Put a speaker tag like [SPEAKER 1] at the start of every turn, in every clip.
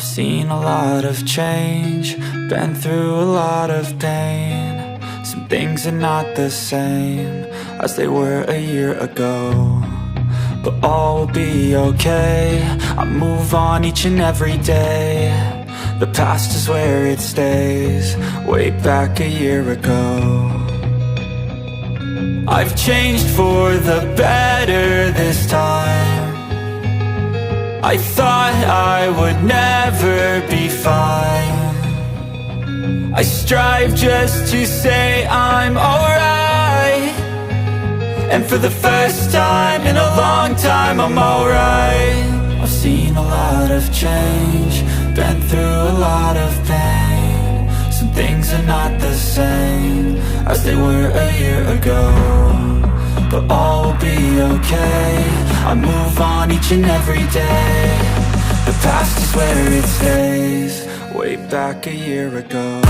[SPEAKER 1] seen a lot of change, been through a lot of pain. Some things are not the same as they were a year ago, but all will be okay. I move on each and every day. The past is where it stays, way back a year ago. I've changed for the better this time. I thought I would never be fine. I strive just to say I'm alright, and for the first time in a long time I'm alright. I've seen a lot of change, been through a lot of pain. Some things are not the same as they were a year ago, but all will be okay. I move on each and every day. The past is where it stays, way back a year ago.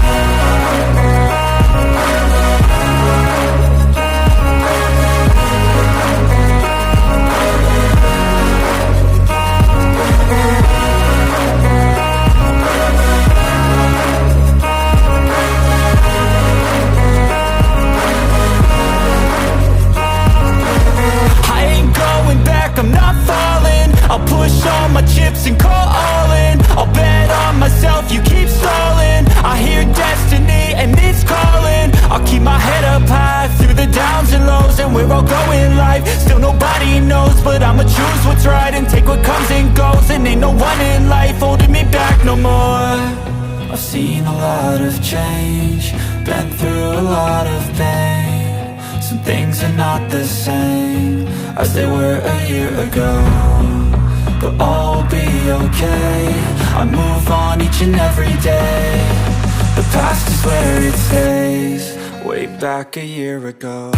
[SPEAKER 1] I'm not falling, I'll push all my chips and call all in. I'll bet on myself, you keep stalling. I hear destiny and it's calling. I'll keep my head up high through the downs and lows, and where I'll go in life, still nobody knows. But I'ma choose what's right and take what comes and goes, and ain't no one in life holding me back no more. I've seen a lot of change, been through a lot of pain. Some things are not the same as they were a year ago, but all will be okay. I move on each and every day. The past is where it stays, way back a year ago.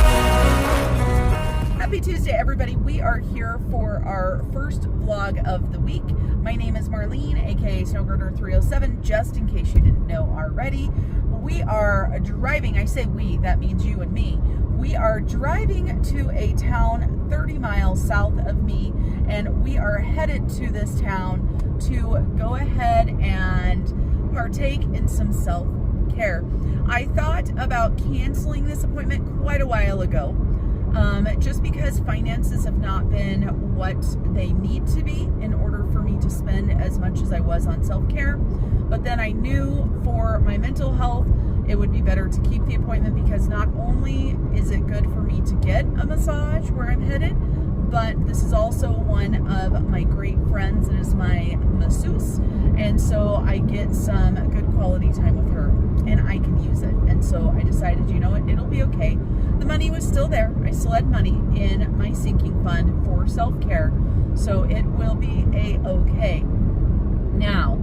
[SPEAKER 2] Happy Tuesday, everybody. We are here for our first vlog of the week. My name is Marlene, aka Snowgirder307, just in case you didn't know already. We are driving, I say we, that means you and me. We are driving to a town 30 miles south of me, and we are headed to this town to go ahead and partake in some self-care. I thought about canceling this appointment quite a while ago, just because finances have not been what they need to be in order for me to spend as much as I was on self-care. But then I knew for my mental health, it would be better to keep the appointment, because not only is it good for me to get a massage where I'm headed, but this is also one of my great friends. It is my masseuse, and so I get some good quality time with her, and I can use it. And so I decided, you know what, it'll be okay. The money was still there. I still had money in my sinking fund for self-care, so it will be a-okay. Now,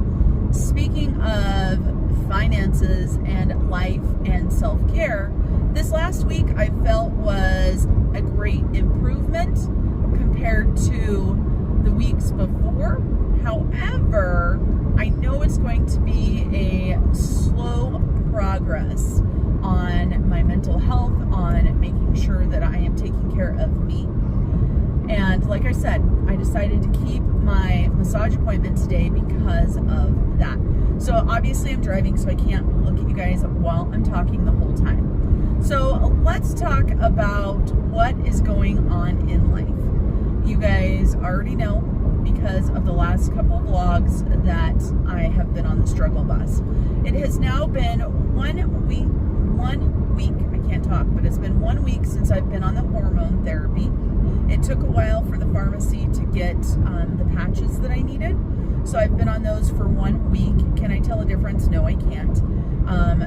[SPEAKER 2] speaking of finances and life and self-care, this last week I felt was a great improvement compared to the weeks before. However, I know it's going to be a slow progress on my mental health, on making sure that I am taking care of me. And like I said, I decided to keep my massage appointment today because of that. So obviously I'm driving, so I can't look at you guys while I'm talking the whole time. So let's talk about what is going on in life. You guys already know, because of the last couple of vlogs, that I have been on the struggle bus. It has now been 1 week, I can't talk, but it's been 1 week since I've been on the hormone therapy. It took a while for the pharmacy to get the patches that I needed. So I've been on those for 1 week. Can I tell a difference? No, I can't.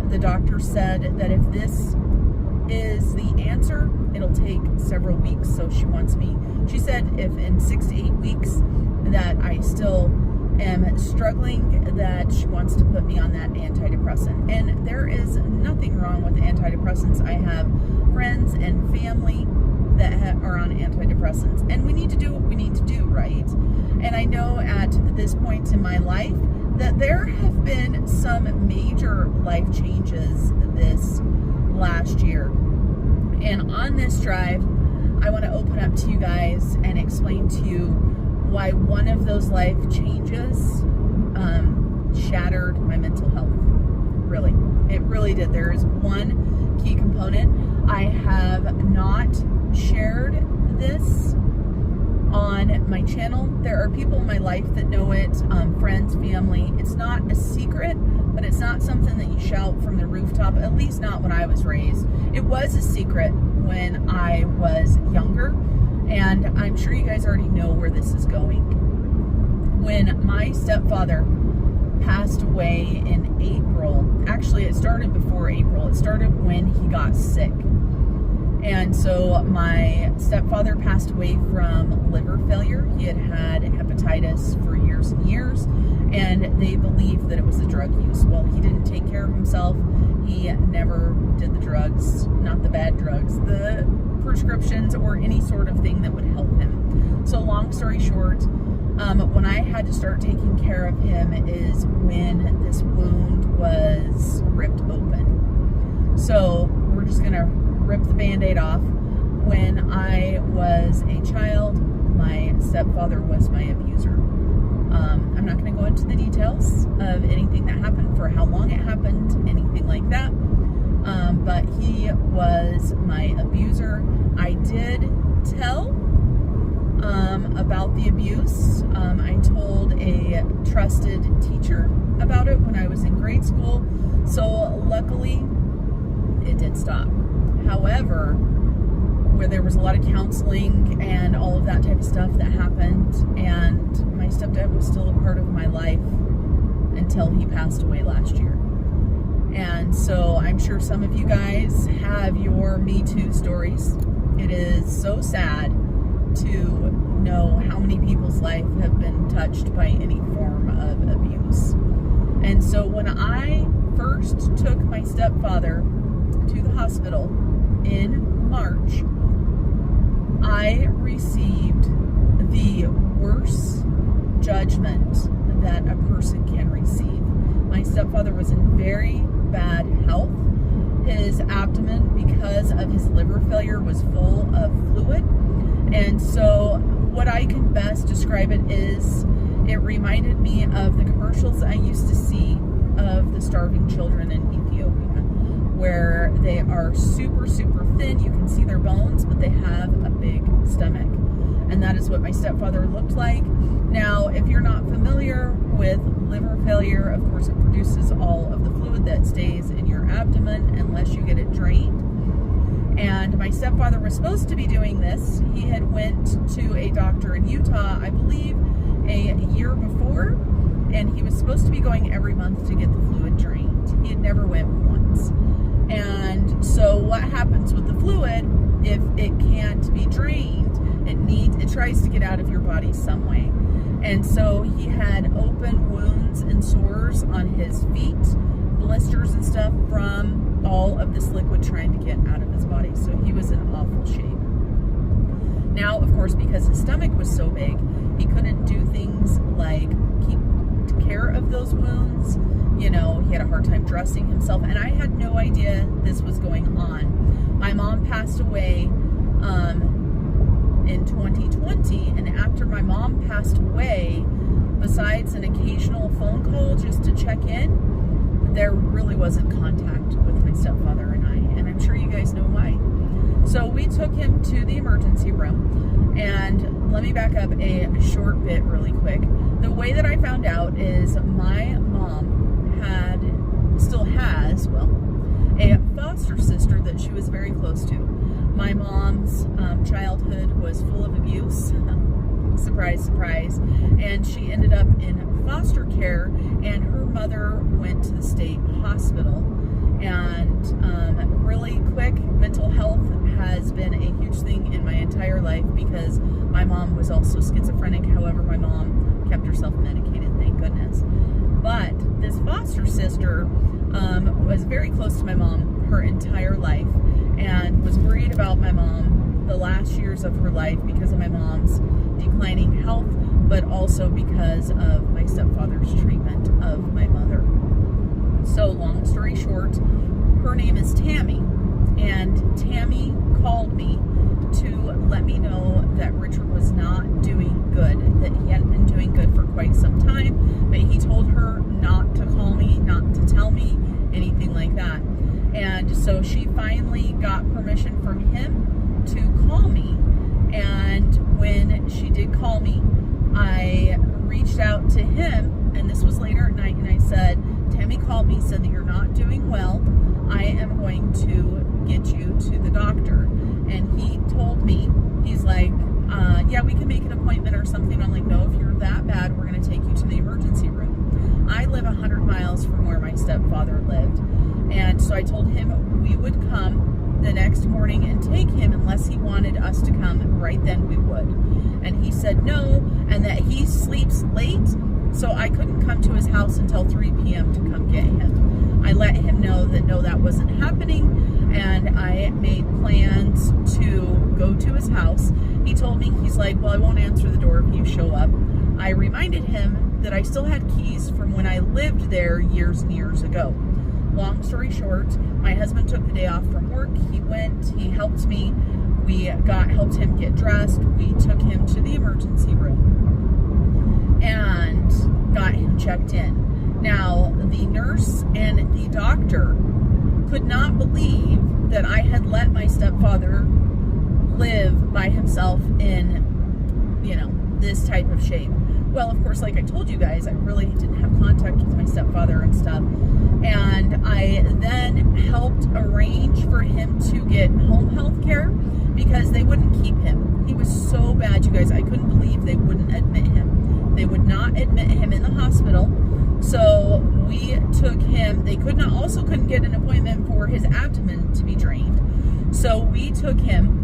[SPEAKER 2] The doctor said that if this is the answer, it'll take several weeks. So she said if in 6 to 8 weeks that I still am struggling, that she wants to put me on that antidepressant. And there is nothing wrong with antidepressants. I have friends and family that are on antidepressants, and we need to do what we need to do, right? And I know at this point in my life that there have been some major life changes this last year. And on this drive, I want to open up to you guys and explain to you why one of those life changes shattered my mental health. Really. It really did. There is one key component. I have not shared this on my channel. There are people in my life that know it, friends, family. It's not a secret, but it's not something that you shout from the rooftop, at least not when I was raised. It was a secret when I was younger, and I'm sure you guys already know where this is going. When my stepfather passed away in April, actually it started before April, it started when he got sick. And so my stepfather passed away from liver failure. He had had hepatitis for years and years, and they believed that it was the drug use. Well, he didn't take care of himself. He never did the drugs, not the bad drugs, the prescriptions or any sort of thing that would help him. So long story short, when I had to start taking care of him is when this wound was ripped open. So we're just gonna rip the Band-Aid off. When I was a child, my stepfather was my abuser. I'm not going to go into the details of anything that happened, for how long it happened, anything like that. But he was my abuser. I did tell about the abuse. I told a trusted teacher about it when I was in grade school. So luckily, it did stop. However, where there was a lot of counseling and all of that type of stuff that happened, and my stepdad was still a part of my life until he passed away last year. And so I'm sure some of you guys have your Me Too stories. It is so sad to know how many people's life have been touched by any form of abuse. And so when I first took my stepfather to the hospital in March, I received the worst judgment that a person can receive. My stepfather was in very bad health. His abdomen, because of his liver failure, was full of fluid. And so what I can best describe it is, it reminded me of the commercials I used to see of the starving children in Ethiopia, where they are super, super thin. You can see their bones, but they have a big stomach. And that is what my stepfather looked like. Now, if you're not familiar with liver failure, of course, it produces all of the fluid that stays in your abdomen unless you get it drained. And my stepfather was supposed to be doing this. He had went to a doctor in Utah, I believe, a year before, and he was supposed to be going every month to get the fluid drained. He had never went once. And so what happens with the fluid, if it can't be drained, it tries to get out of your body some way. And so he had open wounds and sores on his feet, blisters and stuff from all of this liquid trying to get out of his body. So he was in awful shape. Now, of course, because his stomach was so big, he couldn't do things like keep care of those wounds. You know, he had a hard time dressing himself, and I had no idea this was going on. My mom passed away in 2020, and after my mom passed away, besides an occasional phone call just to check in, there really wasn't contact with my stepfather and I, and I'm sure you guys know why. So we took him to the emergency room, and let me back up a short bit really quick. The way that I found out is my mom still has, a foster sister that she was very close to. My mom's childhood was full of abuse, surprise, surprise, and she ended up in foster care, and her mother went to the state hospital. And really quick, mental health has been a huge thing in my entire life because my mom was also schizophrenic. However, my mom kept herself medicated, thank goodness. But this foster sister was very close to my mom her entire life and was worried about my mom the last years of her life because of my mom's declining health, but also because of my stepfather's treatment of my mother. So long story short, her name is Tammy, and Tammy called me to let me know that Richard was not doing good, that he hadn't been doing good for quite some time, but he told her not permission from him to call me. And when she did call me, I reached out to him, and this was later at night, and I said, Tammy called me, said that you're not doing well. I am going to get you to the doctor. And he told me, he's like, yeah, we can make an appointment or something. I'm like, no, if you're that bad, we're going to take you to the emergency room. I live 100 miles from where my stepfather lived. And so I told him we would come the next morning and take him unless he wanted us to come right then, we would. And he said no, and that he sleeps late, so I couldn't come to his house until 3 p.m. to come get him. I let him know that no, that wasn't happening, and I made plans to go to his house. He told me, he's like, well, I won't answer the door if you show up. I reminded him that I still had keys from when I lived there years and years ago. Long story short, my husband took the day off from work. He went, he helped me. We helped him get dressed. We took him to the emergency room and got him checked in. Now, the nurse and the doctor could not believe that I had let my stepfather live by himself in, this type of shape. Well, of course, like I told you guys, I really didn't have contact with my stepfather and stuff. And I then helped arrange for him to get home health care because they wouldn't keep him. He was so bad, you guys. I couldn't believe they wouldn't admit him. They would not admit him in the hospital. So we took him. They couldn't get an appointment for his abdomen to be drained. So we took him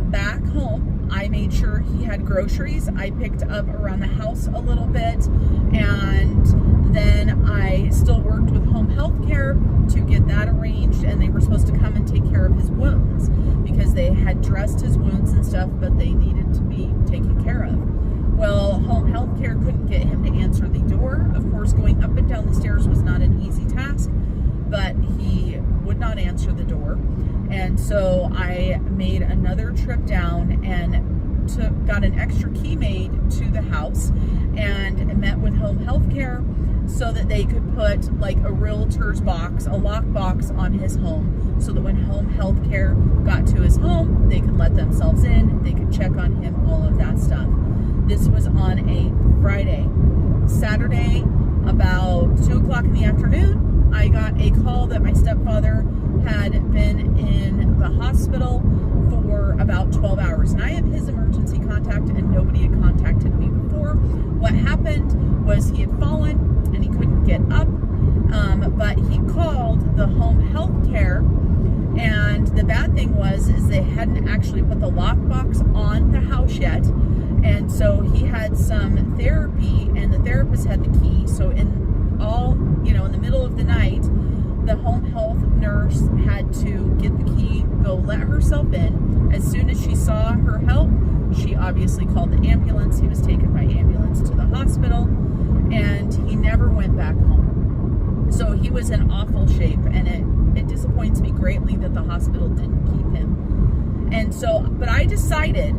[SPEAKER 2] back home. I made sure he had groceries. I picked up around the house a little bit, and then I still worked with home health care to get that arranged, and they were supposed to come and take care of his wounds because they had dressed his wounds and stuff, but they needed to be taken care of. Well, home health care couldn't get him to answer the door. Of course, going up and down the stairs was not an easy task, but he would not answer the door. And so I made another trip down and got an extra key made to the house and met with home health care so that they could put like a realtor's box, a lock box on his home, so that when home health care got to his home, they could let themselves in, they could check on him, all of that stuff. This was on a Friday. Saturday, about 2 o'clock in the afternoon, I got a call that my stepfather had been in the hospital for about 12 hours. And I am his emergency contact, and nobody had contacted me before. What happened was he had fallen and he couldn't get up, but he called the home health care. And the bad thing was they hadn't actually put the lockbox on the house yet. And so he had some therapy, and the therapist had the key. So in the middle of the night, the home health nurse had to get the key, go let herself in. As soon as she saw her help, she obviously called the ambulance. He was taken by ambulance to the hospital, and he never went back home. So he was in awful shape, and it disappoints me greatly that the hospital didn't keep him. And so, but I decided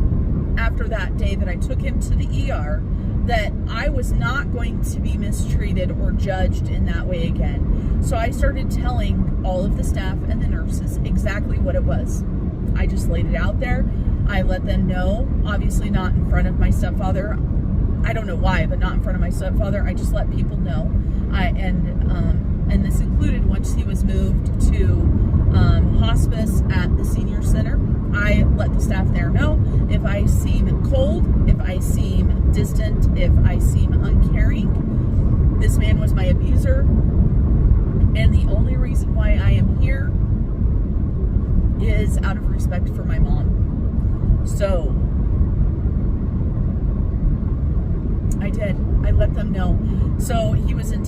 [SPEAKER 2] after that day that I took him to the ER that I was not going to be mistreated or judged in that way again. So I started telling all of the staff and the nurses exactly what it was. I just laid it out there. I let them know, obviously not in front of my stepfather. I don't know why, but not in front of my stepfather. I just let people know. And this included once he was moved to hospice at the senior center. I let the staff there know if I seem cold, if I seem distant, if I seem uncaring. This man was my abuser, and the only reason why I am here is out of respect for my mom. So I did. I let them know. So he was in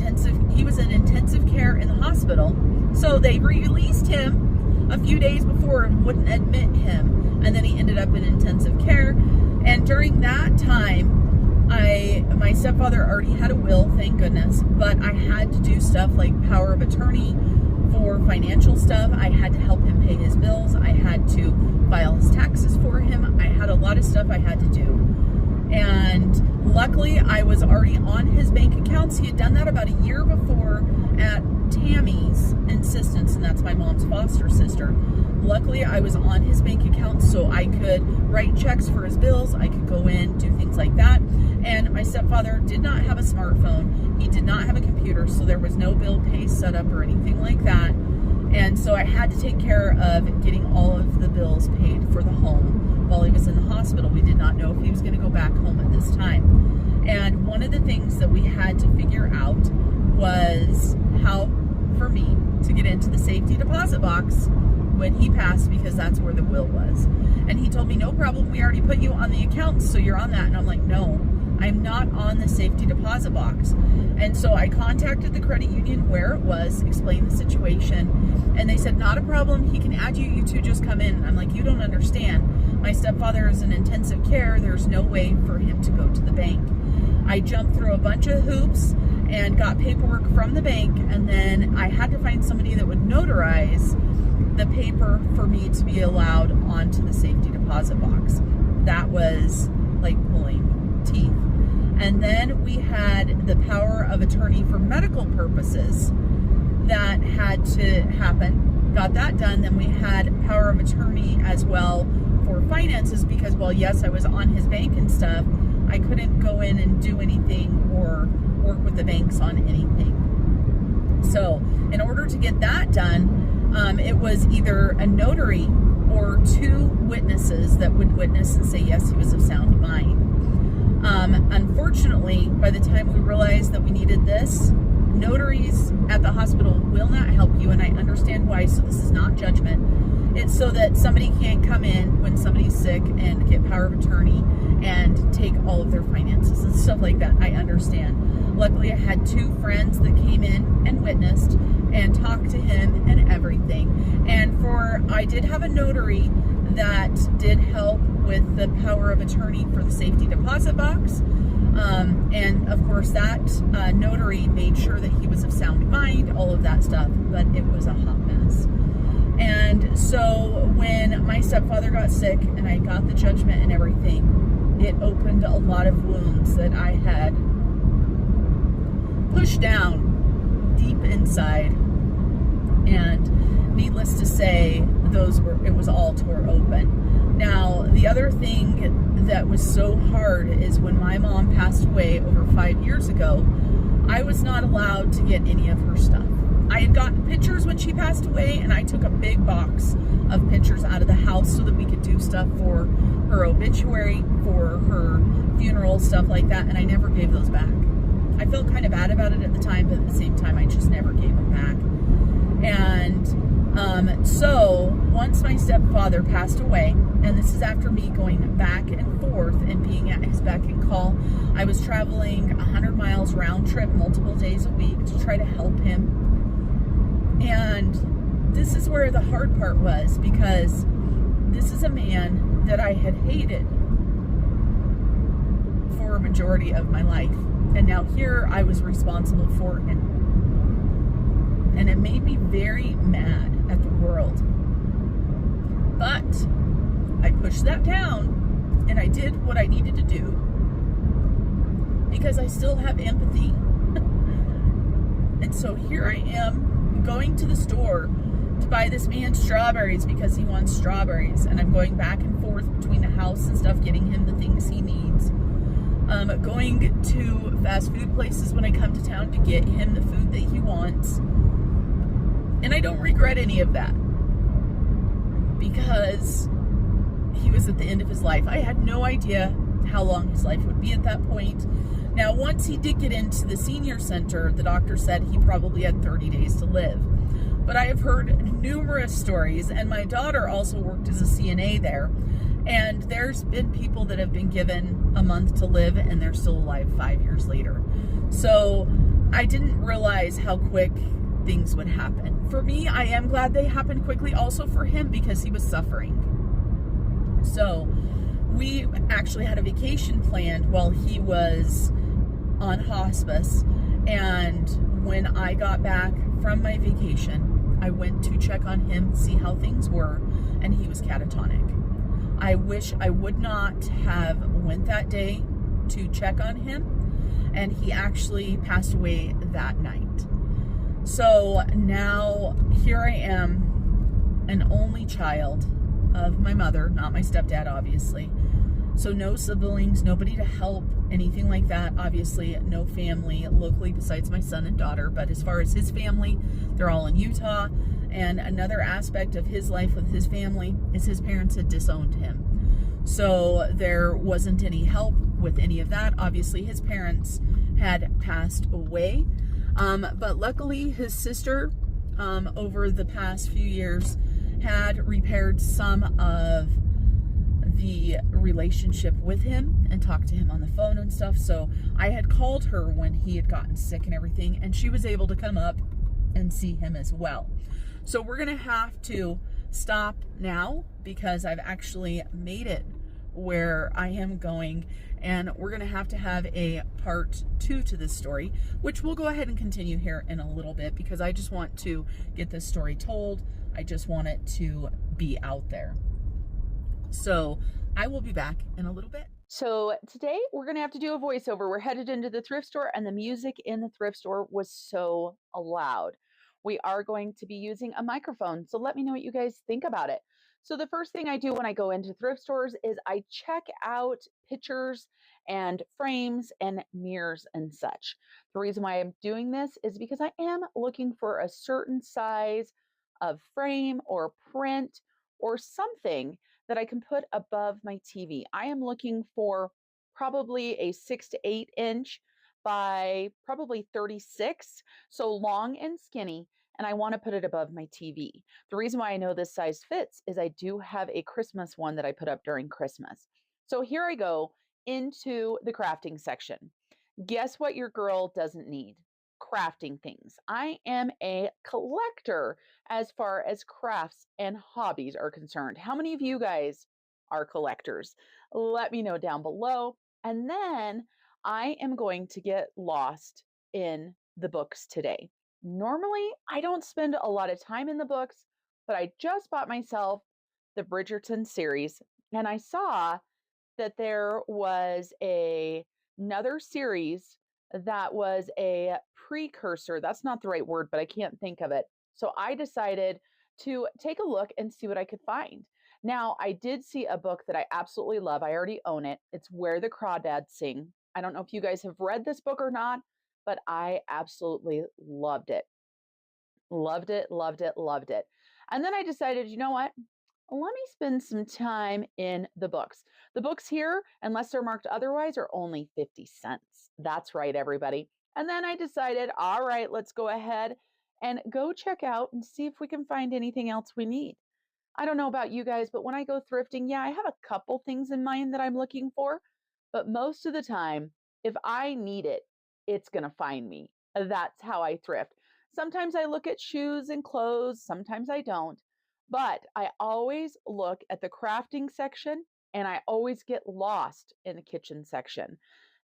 [SPEAKER 2] intensive care in the hospital. So they released him a few days before and wouldn't admit him, and then he ended up in intensive care. And during that time, my stepfather already had a will, thank goodness, but I had to do stuff like power of attorney for financial stuff. I had to help him pay his bills. I had to file his taxes for him. I had a lot of stuff I had to do. And luckily, I was already on his bank accounts. He had done that about a year before at Tammy's insistence, and that's my mom's foster sister. Luckily, I was on his bank account, so I could write checks for his bills. I could go in, do things like that. And my stepfather did not have a smartphone. He did not have a computer, so there was no bill pay set up or anything like that. And so I had to take care of getting all of the bills paid for the home while he was in the hospital. We did not know if he was going to go back home at this time. And one of the things that we had to figure out was how for me to get into the safety deposit box when he passed, because that's where the will was. And he told me, no problem, we already put you on the account, so you're on that. And I'm like, no, I'm not on the safety deposit box. And so I contacted the credit union where it was, explained the situation, and they said, not a problem, he can add you, you two just come in. And I'm like, you don't understand. My stepfather is in intensive care. There's no way for him to go to the bank. I jumped through a bunch of hoops and got paperwork from the bank, and then I had to find somebody that would notarize the paper for me to be allowed onto the safety deposit box. That was like pulling teeth. And then we had the power of attorney for medical purposes that had to happen. Got that done. Then we had power of attorney as well for finances, because, well, yes, I was on his bank and stuff. I couldn't go in and do anything or work with the banks on anything. So in order to get that done, it was either a notary or two witnesses that would witness and say, yes, he was of sound mind. Unfortunately, by the time we realized that we needed this, notaries at the hospital will not help you, and I understand why, so this is not judgment. It's so that somebody can't come in when somebody's sick and get power of attorney and take all of their finances and stuff like that. I understand. Luckily, I had two friends that came in and witnessed and talked to him and everything. And I did have a notary that did help with the power of attorney for the safety deposit box. And of course that notary made sure that he was of sound mind, all of that stuff, but it was a hot mess. And so when my stepfather got sick and I got the judgment and everything, it opened a lot of wounds that I had pushed down deep inside. And needless to say, it was all tore open. Now, the other thing that was so hard is when my mom passed away over 5 years ago, I was not allowed to get any of her stuff. I had gotten pictures when she passed away, and I took a big box of pictures out of the house so that we could do stuff for her obituary, for her funeral, stuff like that, and I never gave those back. I felt kind of bad about it at the time, but at the same time, I just never gave them back. And so once my stepfather passed away, and this is after me going back and forth and being at his beck and call, I was traveling 100 miles round trip multiple days a week to try to help him. And this is where the hard part was, because this is a man that I had hated for a majority of my life. And now here I was responsible for him. And it made me very mad at the world. But I pushed that down and I did what I needed to do, because I still have empathy. And so here I am going to the store to buy this man strawberries because he wants strawberries. And I'm going back and forth between the house and stuff, getting him the things he needs. Going to fast food places when I come to town to get him the food that he wants. And I don't regret any of that, because he was at the end of his life. I had no idea how long his life would be at that point. Now, once he did get into the senior center, the doctor said he probably had 30 days to live. But I have heard numerous stories, and my daughter also worked as a CNA there. And there's been people that have been given a month to live and they're still alive 5 years later. So I didn't realize how quick things would happen. For me, I am glad they happened quickly, also for him, because he was suffering. So we actually had a vacation planned while he was on hospice. And when I got back from my vacation, I went to check on him, see how things were, and he was catatonic. I wish I would not have went that day to check on him, and he actually passed away that night. So now here I am an only child of my mother, not my stepdad, obviously. So no siblings, nobody to help, anything like that. Obviously, no family locally besides my son and daughter. But as far as his family, they're all in Utah. And another aspect of his life with his family is his parents had disowned him. So there wasn't any help with any of that. Obviously, his parents had passed away. But luckily, his sister, over the past few years, had repaired some of the relationship with him and talked to him on the phone and stuff. So I had called her when he had gotten sick and everything, and she was able to come up and see him as well. So we're gonna have to stop now because I've actually made it where I am going, and we're gonna have to have a part 2 to this story, which we'll go ahead and continue here in a little bit because I just want to get this story told. I just want it to be out there. So I will be back in a little bit. So today we're going to have to do a voiceover. We're headed into the thrift store, and the music in the thrift store was so loud. We are going to be using a microphone. So let me know what you guys think about it. So the first thing I do when I go into thrift stores is I check out pictures and frames and mirrors and such. The reason why I'm doing this is because I am looking for a certain size of frame or print or something that I can put above my TV. I am looking for probably a 6 to 8 inch by probably 36, so long and skinny, and I want to put it above my TV. The reason why I know this size fits is I do have a Christmas one that I put up during Christmas. So here I go into the crafting section. Guess what your girl doesn't need? Crafting things. I am a collector as far as crafts and hobbies are concerned. How many of you guys are collectors? Let me know down below. And then I am going to get lost in the books today. Normally, I don't spend a lot of time in the books, but I just bought myself the Bridgerton series, and I saw that there was another series that was a precursor. That's not the right word, but I can't think of it. So I decided to take a look and see what I could find. Now, I did see a book that I absolutely love. I already own it. It's Where the Crawdads Sing. I don't know if you guys have read this book or not, but I absolutely loved it. Loved it, loved it, loved it. And then I decided, you know what? Let me spend some time in the books. The books here, unless they're marked otherwise, are only 50 cents. That's right, everybody. And then I decided, all right, let's go ahead and go check out and see if we can find anything else we need. I don't know about you guys, but when I go thrifting, yeah, I have a couple things in mind that I'm looking for, but most of the time, if I need it, it's going to find me. That's how I thrift. Sometimes I look at shoes and clothes, sometimes I don't. But I always look at the crafting section, and I always get lost in the kitchen section.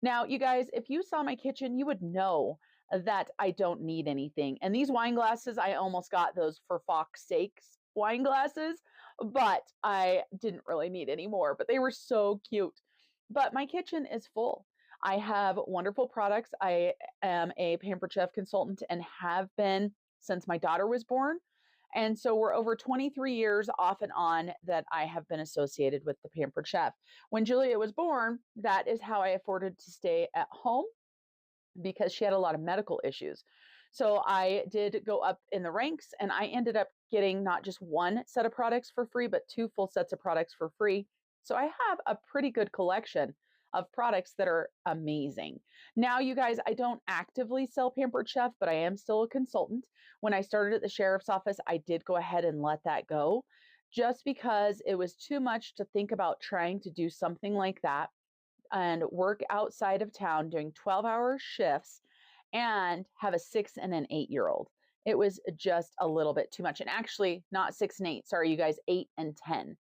[SPEAKER 2] Now, you guys, if you saw my kitchen, you would know that I don't need anything. And these wine glasses, I almost got those for Fox Sakes wine glasses, but I didn't really need any more, but they were so cute. But my kitchen is full. I have wonderful products. I am a Pampered Chef consultant and have been since my daughter was born. And so we're over 23 years off and on that I have been associated with the Pampered Chef. When Julia was born, that is how I afforded to stay at home because she had a lot of medical issues. So I did go up in the ranks, and I ended up getting not just one set of products for free, but 2 full sets of products for free. So I have a pretty good collection of products that are amazing. Now, you guys, I don't actively sell Pampered Chef, but I am still a consultant. When I started at the sheriff's office, I did go ahead and let that go just because it was too much to think about trying to do something like that and work outside of town doing 12-hour shifts and have a 6 and an 8-year-old. It was just a little bit too much. And actually, not 6 and 8, sorry, you guys, 8 and 10.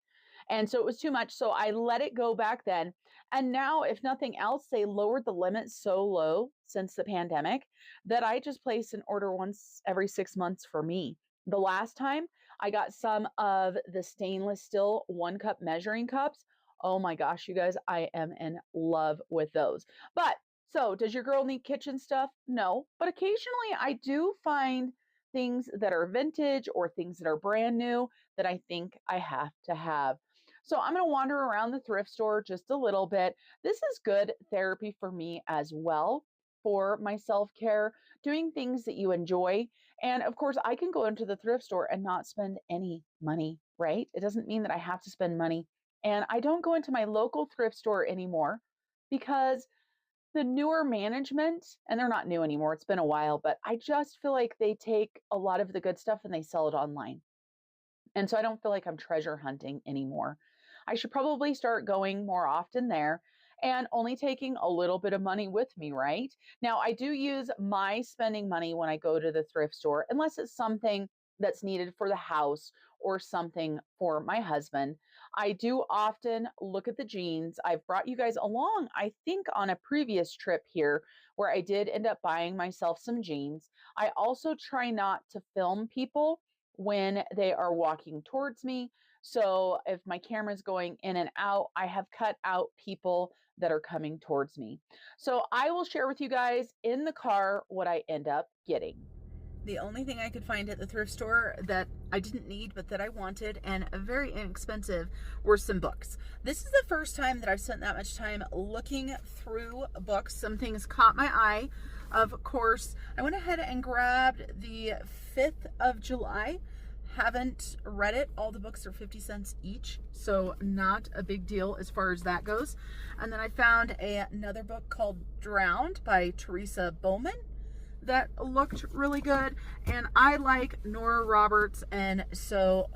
[SPEAKER 2] And so it was too much. So I let it go back then. And now, if nothing else, they lowered the limit so low since the pandemic that I just place an order once every 6 months for me. The last time I got some of the stainless steel 1-cup measuring cups. Oh my gosh, you guys, I am in love with those. But so does your girl need kitchen stuff? No, but occasionally I do find things that are vintage or things that are brand new that I think I have to have. So I'm going to wander around the thrift store just a little bit. This is good therapy for me as well, for my self-care, doing things that you enjoy. And of course, I can go into the thrift store and not spend any money, right? It doesn't mean that I have to spend money. And I don't go into my local thrift store anymore because the newer management, and they're not new anymore, it's been a while, but I just feel like they take a lot of the good stuff and they sell it online. And so I don't feel like I'm treasure hunting anymore. I should probably start going more often there and only taking a little bit of money with me, right? Now, I do use my spending money when I go to the thrift store, unless it's something that's needed for the house or something for my husband. I do often look at the jeans. I've brought you guys along, I think, on a previous trip here where I did end up buying myself some jeans. I also try not to film people when they are walking towards me. So if my camera is going in and out, I have cut out people that are coming towards me. So I will share with you guys in the car what I end up getting. The only thing I could find at the thrift store that I didn't need but that I wanted and very inexpensive were some books. This is the first time that I've spent that much time looking through books. Some things caught my eye. Of course, I went ahead and grabbed the 5th of July. Haven't read it. All the books are 50 cents each, so not a big deal as far as that goes. And then I found another book called Drowned by Teresa Bowman that looked really good, and I like Nora Roberts, and so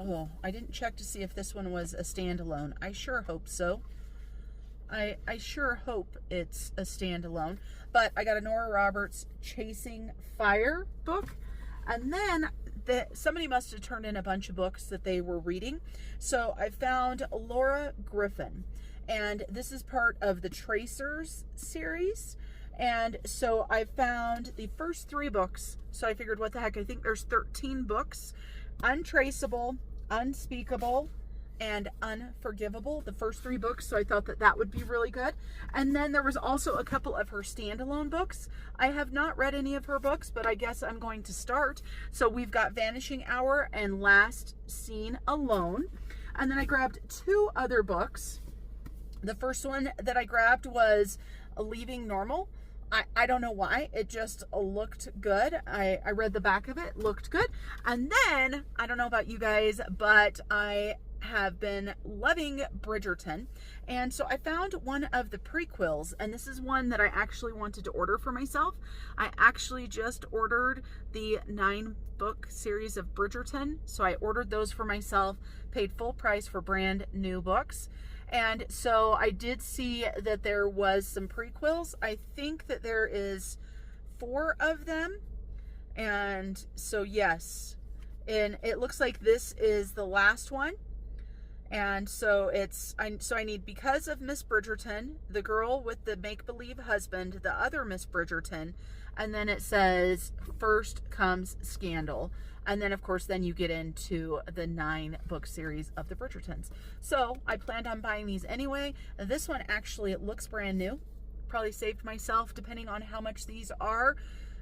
[SPEAKER 2] I didn't check to see if this one was a standalone. I sure hope so. I sure hope it's a standalone, but I got a Nora Roberts Chasing Fire book, and then somebody must have turned in a bunch of books that they were reading. So I found Laura Griffin, and this is part of the Tracers series. And so I found the first 3 books. So I figured, what the heck, I think there's 13 books. Untraceable, Unspeakable, and Unforgivable, the first 3 books. So I thought that that would be really good. And then there was also a couple of her standalone books. I have not read any of her books, but I guess I'm going to start. So we've got Vanishing Hour and Last Seen Alone. And then I grabbed 2 other books. The first one that I grabbed was Leaving Normal. I don't know why, it just looked good. I read the back of it, looked good. And then, I don't know about you guys, but I have been loving Bridgerton. And so I found one of the prequels, and this is one that I actually wanted to order for myself. I actually just ordered the 9-book series of Bridgerton. So I ordered those for myself, paid full price for brand new books. And so I did see that there was some prequels. I think that there is 4 of them. And so yes, and it looks like this is the last one. And so I need Because of Miss Bridgerton, The Girl with the Make-Believe Husband, The Other Miss Bridgerton, and then it says First Comes Scandal. And then, of course, then you get into the 9-book series of the Bridgertons. So I planned on buying these anyway. This one, actually, it looks brand new. Probably saved myself, depending on how much these are.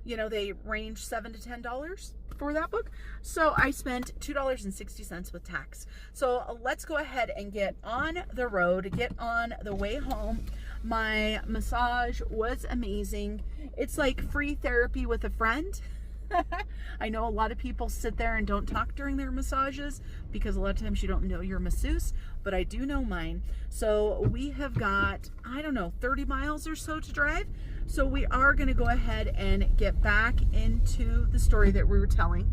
[SPEAKER 2] You know, they range $7 to $10 for that book. So I spent $2.60 with tax. So let's go ahead and get on the road, get on the way home. My massage was amazing. It's like free therapy with a friend. I know a lot of people sit there and don't talk during their massages because a lot of times you don't know your masseuse, but I do know mine. So we have got, I don't know, 30 miles or so to drive. So we are going to go ahead and get back into the story that we were telling.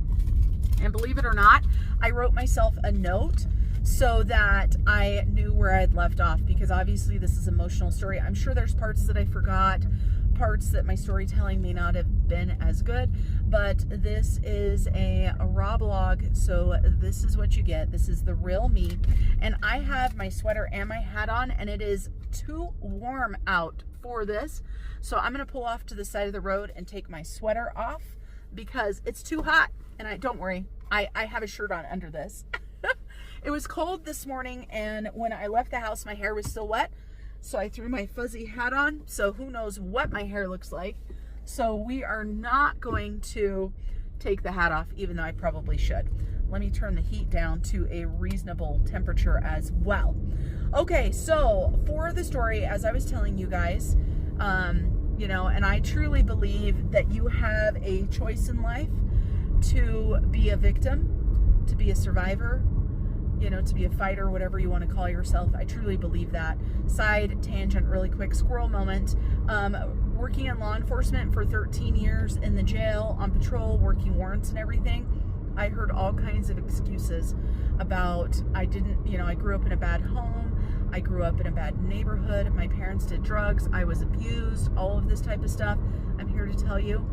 [SPEAKER 2] And believe it or not, I wrote myself a note so that I knew where I'd left off, because obviously this is an emotional story. I'm sure there's parts that I forgot, parts that my storytelling may not have been as good, but this is a raw blog, so this is what you get. This is the real me. And I have my sweater and my hat on, and it is too warm out for this. So I'm going to pull off to the side of the road and take my sweater off because it's too hot. And don't worry, I have a shirt on under this. It was cold this morning, and when I left the house, my hair was still wet. So I threw my fuzzy hat on. So who knows what my hair looks like. So we are not going to take the hat off, even though I probably should. let me turn the heat down to a reasonable temperature as well. Okay, so for the story, as I was telling you guys, you know, and I truly believe that you have a choice in life to be a victim, to be a survivor, you know, to be a fighter, whatever you want to call yourself. I truly believe that. Side tangent, really quick, squirrel moment. Working in law enforcement for 13 years in the jail, on patrol, working warrants and everything, I heard all kinds of excuses about, I grew up in a bad home, I grew up in a bad neighborhood, my parents did drugs, I was abused, all of this type of stuff. I'm here to tell you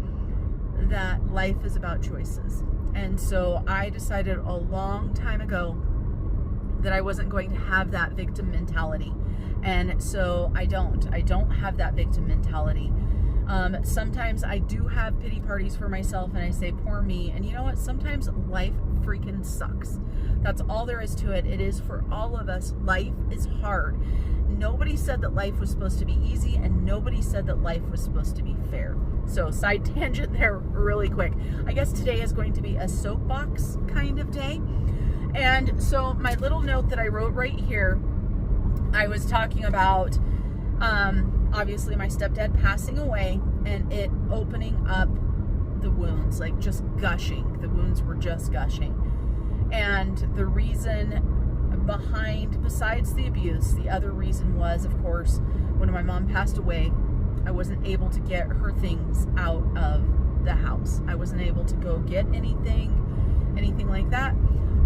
[SPEAKER 2] that life is about choices. And so I decided a long time ago that I wasn't going to have that victim mentality. And so I don't have that victim mentality. Sometimes I do have pity parties for myself and I say, poor me. And you know what? Sometimes life freaking sucks. That's all there is to it. It is for all of us. Life is hard. Nobody said that life was supposed to be easy, and nobody said that life was supposed to be fair. So side tangent there really quick. I guess today is going to be a soapbox kind of day. And so my little note that I wrote right here, I was talking about, obviously my stepdad passing away and it opening up the wounds, like just gushing. The wounds were just gushing. And the reason behind, besides the abuse, the other reason was, of course, when my mom passed away, I wasn't able to get her things out of the house. I wasn't able to go get anything like that.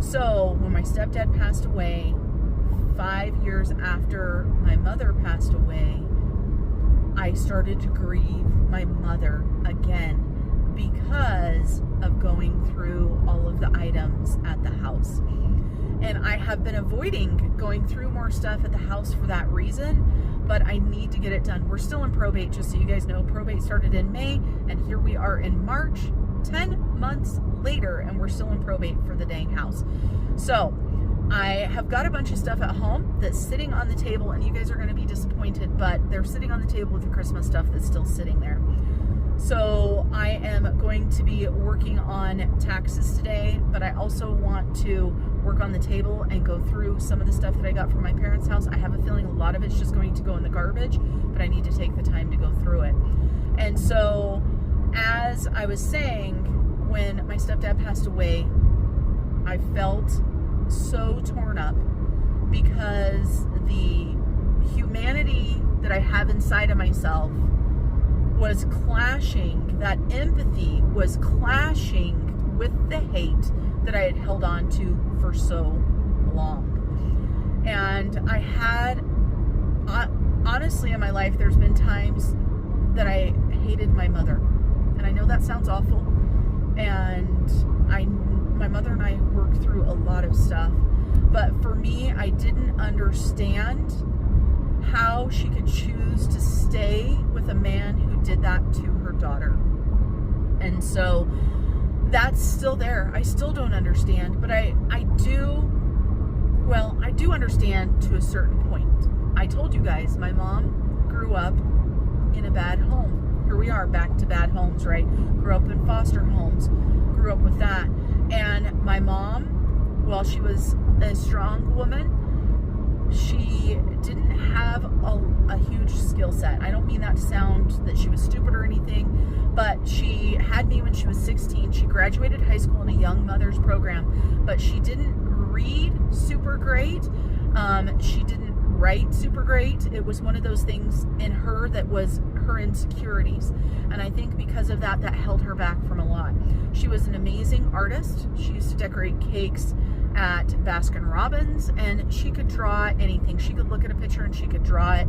[SPEAKER 2] So when my stepdad passed away, 5 years after my mother passed away, I started to grieve my mother again because of going through all of the items at the house. And I have been avoiding going through more stuff at the house for that reason, but I need to get it done. We're still in probate, just so you guys know. Probate started in May, and here we are in March, 10 months later, and we're still in probate for the dang house. So I have got a bunch of stuff at home that's sitting on the table, and you guys are going to be disappointed, but they're sitting on the table with the Christmas stuff that's still sitting there. So I am going to be working on taxes today, but I also want to work on the table and go through some of the stuff that I got from my parents' house. I have a feeling a lot of it's just going to go in the garbage, but I need to take the time to go through it. And so, as I was saying, when my stepdad passed away, I felt so torn up because the humanity that I have inside of myself was clashing, that empathy was clashing with the hate that I had held on to for so long. And I had, honestly in my life, there's been times that I hated my mother. And I know that sounds awful. And my mother and I worked through a lot of stuff. But for me, I didn't understand how she could choose to stay with a man who did that to her daughter. And so that's still there. I still don't understand, but I do understand to a certain point. I told you guys, my mom grew up in a bad home. Here we are, back to bad homes, right? Grew up in foster homes, grew up with that. And my mom, while she was a strong woman, she didn't have a huge skill set. I don't mean that to sound that she was stupid or anything, but she had me when she was 16. She graduated high school in a young mother's program, but she didn't read super great. She didn't write super great. It was one of those things in her that was her insecurities. And I think because of that, that held her back from a lot. She was an amazing artist. She used to decorate cakes at Baskin Robbins, and she could draw anything. She could look at a picture and she could draw it.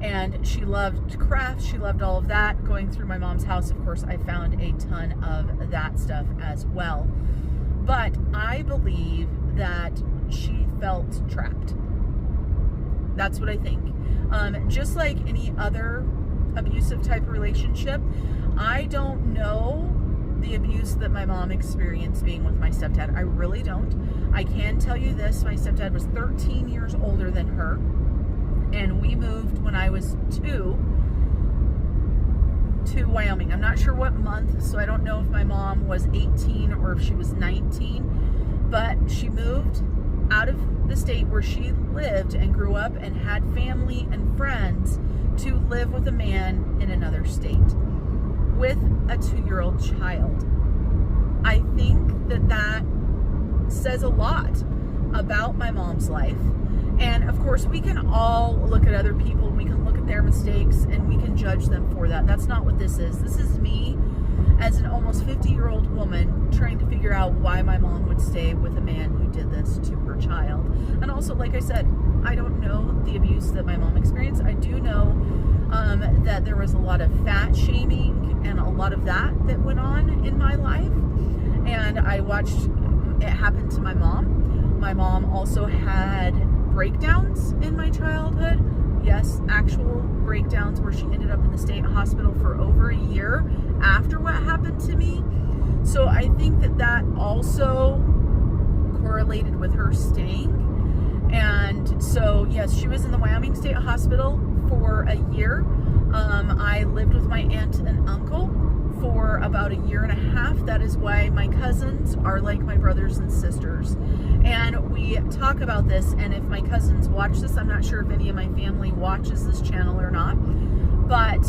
[SPEAKER 2] And she loved crafts. She loved all of that. Going through my mom's house, of course, I found a ton of that stuff as well. But I believe that she felt trapped. That's what I think. Just like any other abusive type relationship, I don't know the abuse that my mom experienced being with my stepdad. I really don't. I can tell you this, my stepdad was 13 years older than her, and we moved when I was 2 to Wyoming. I'm not sure what month, so I don't know if my mom was 18 or if she was 19, but she moved out of the state where she lived and grew up and had family and friends to live with a man in another state with a 2-year-old child. I think that says a lot about my mom's life. And of course, we can all look at other people, we can look at their mistakes, and we can judge them for that. That's not what this is. This is me as an almost 50-year-old woman trying to figure out why my mom would stay with a man who did this to her child. And also, like I said, I don't know the abuse that my mom experienced. I do know that there was a lot of fat shaming and a lot of that went on in my life. And I watched it happen to my mom. My mom also had breakdowns in my childhood. Yes, actual breakdowns where she ended up in the state hospital for over a year after what happened to me. So I think that also correlated with her staying. And so, yes, she was in the Wyoming State Hospital for a year. I lived with my aunt and uncle for about a year and a half. That is why my cousins are like my brothers and sisters. And we talk about this, and if my cousins watch this, I'm not sure if any of my family watches this channel or not, but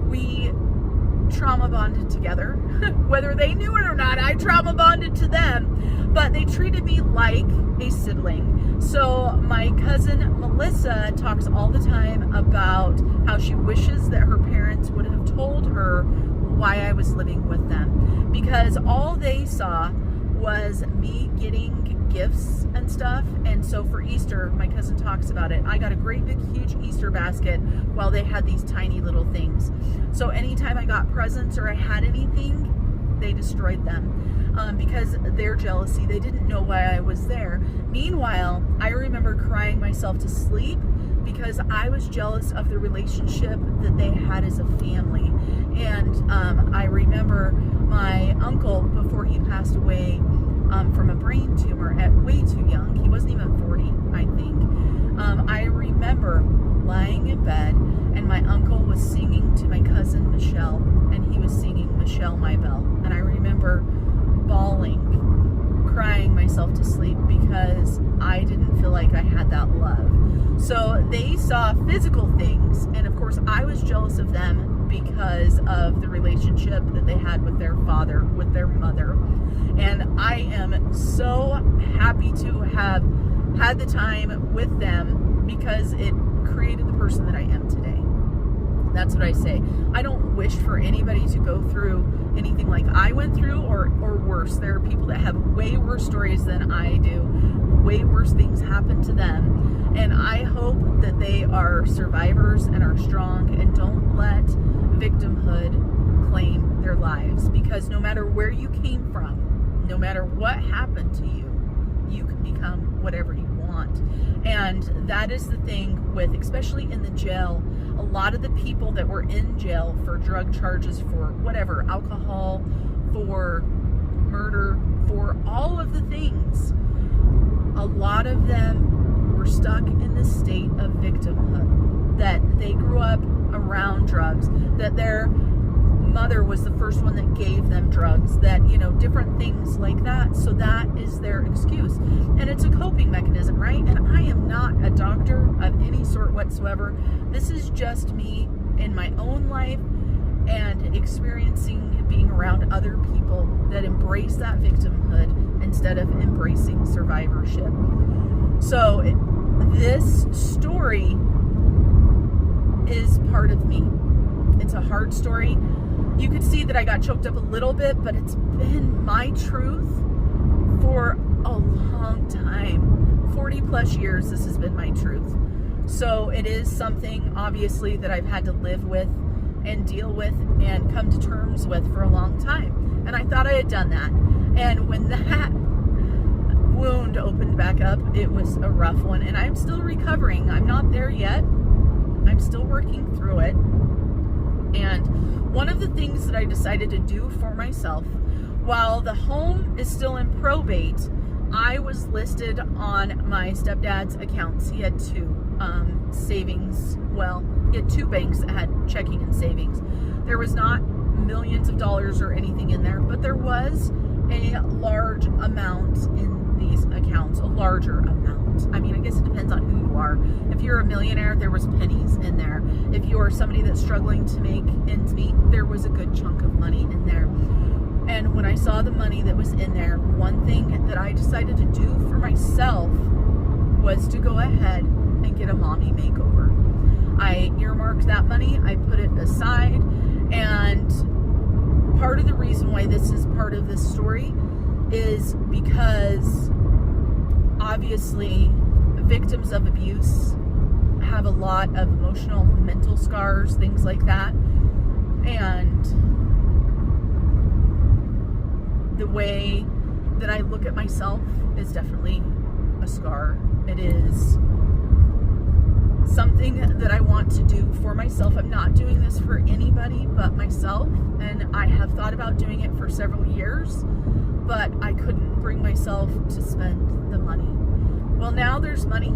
[SPEAKER 2] we trauma bonded together. Whether they knew it or not, I trauma bonded to them, but they treated me like a sibling. So my cousin Melissa talks all the time about how she wishes that her parents would have told her why I was living with them, because all they saw was me getting gifts and stuff. And so for Easter, my cousin talks about it, I got a great big huge Easter basket while they had these tiny little things. So anytime I got presents or I had anything, they destroyed them because their jealousy. They didn't know why I was there. Meanwhile, I remember crying myself to sleep because I was jealous of the relationship that they had as a family. And I remember my uncle, before he passed away from a brain tumor at way too young, he wasn't even 40, I think. I remember lying in bed and my uncle was singing to my cousin Michelle, and he was singing Michelle My Belle. And I remember bawling, crying myself to sleep because I didn't feel like I had that love. So they saw physical things, and of course I was jealous of them because of the relationship that they had with their father, with their mother. And I am so happy to have had the time with them because it created the person that I am today. That's what I say. I don't wish for anybody to go through anything like I went through or worse. There are people that have way worse stories than I do. Way worse things happen to them. And I hope that they are survivors and are strong and don't let victimhood claim their lives. Because no matter where you came from, no matter what happened to you, you can become whatever you want. And that is the thing with, especially in the jail, a lot of the people that were in jail for drug charges, for whatever, alcohol, for murder, for all of the things, a lot of them were stuck in this state of victimhood, that they grew up around drugs, that their mother was the first one that gave them drugs, that, you know, different things like that. So that is their excuse. And it's a coping mechanism, right? And I am not a doctor of any sort whatsoever. This is just me in my own life and experiencing being around other people that embrace that victimhood instead of embracing survivorship. So this story is part of me. It's a hard story. You could see that I got choked up a little bit, but it's been my truth for a long time. 40 plus years, this has been my truth. So it is something, obviously, that I've had to live with and deal with and come to terms with for a long time. And I thought I had done that. And when that wound opened back up, it was a rough one. And I'm still recovering. I'm not there yet. I'm still working through it. And one of the things that I decided to do for myself, while the home is still in probate, I was listed on my stepdad's accounts. He had two savings. Well, he had two banks that had checking and savings. There was not millions of dollars or anything in there, but there was a large amount in these accounts a larger amount. I mean, I guess it depends on who you are. If you're a millionaire, there was pennies in there. If you are somebody that's struggling to make ends meet, there was a good chunk of money in there. And when I saw the money that was in there, one thing that I decided to do for myself was to go ahead and get a mommy makeover. I earmarked that money, I put it aside, and part of the reason why this is part of this story is because obviously victims of abuse have a lot of emotional, mental scars, things like that. And the way that I look at myself is definitely a scar. It is something that I want to do for myself. I'm not doing this for anybody but myself, and I have thought about doing it for several years, but I couldn't bring myself to spend the money. Well, now there's money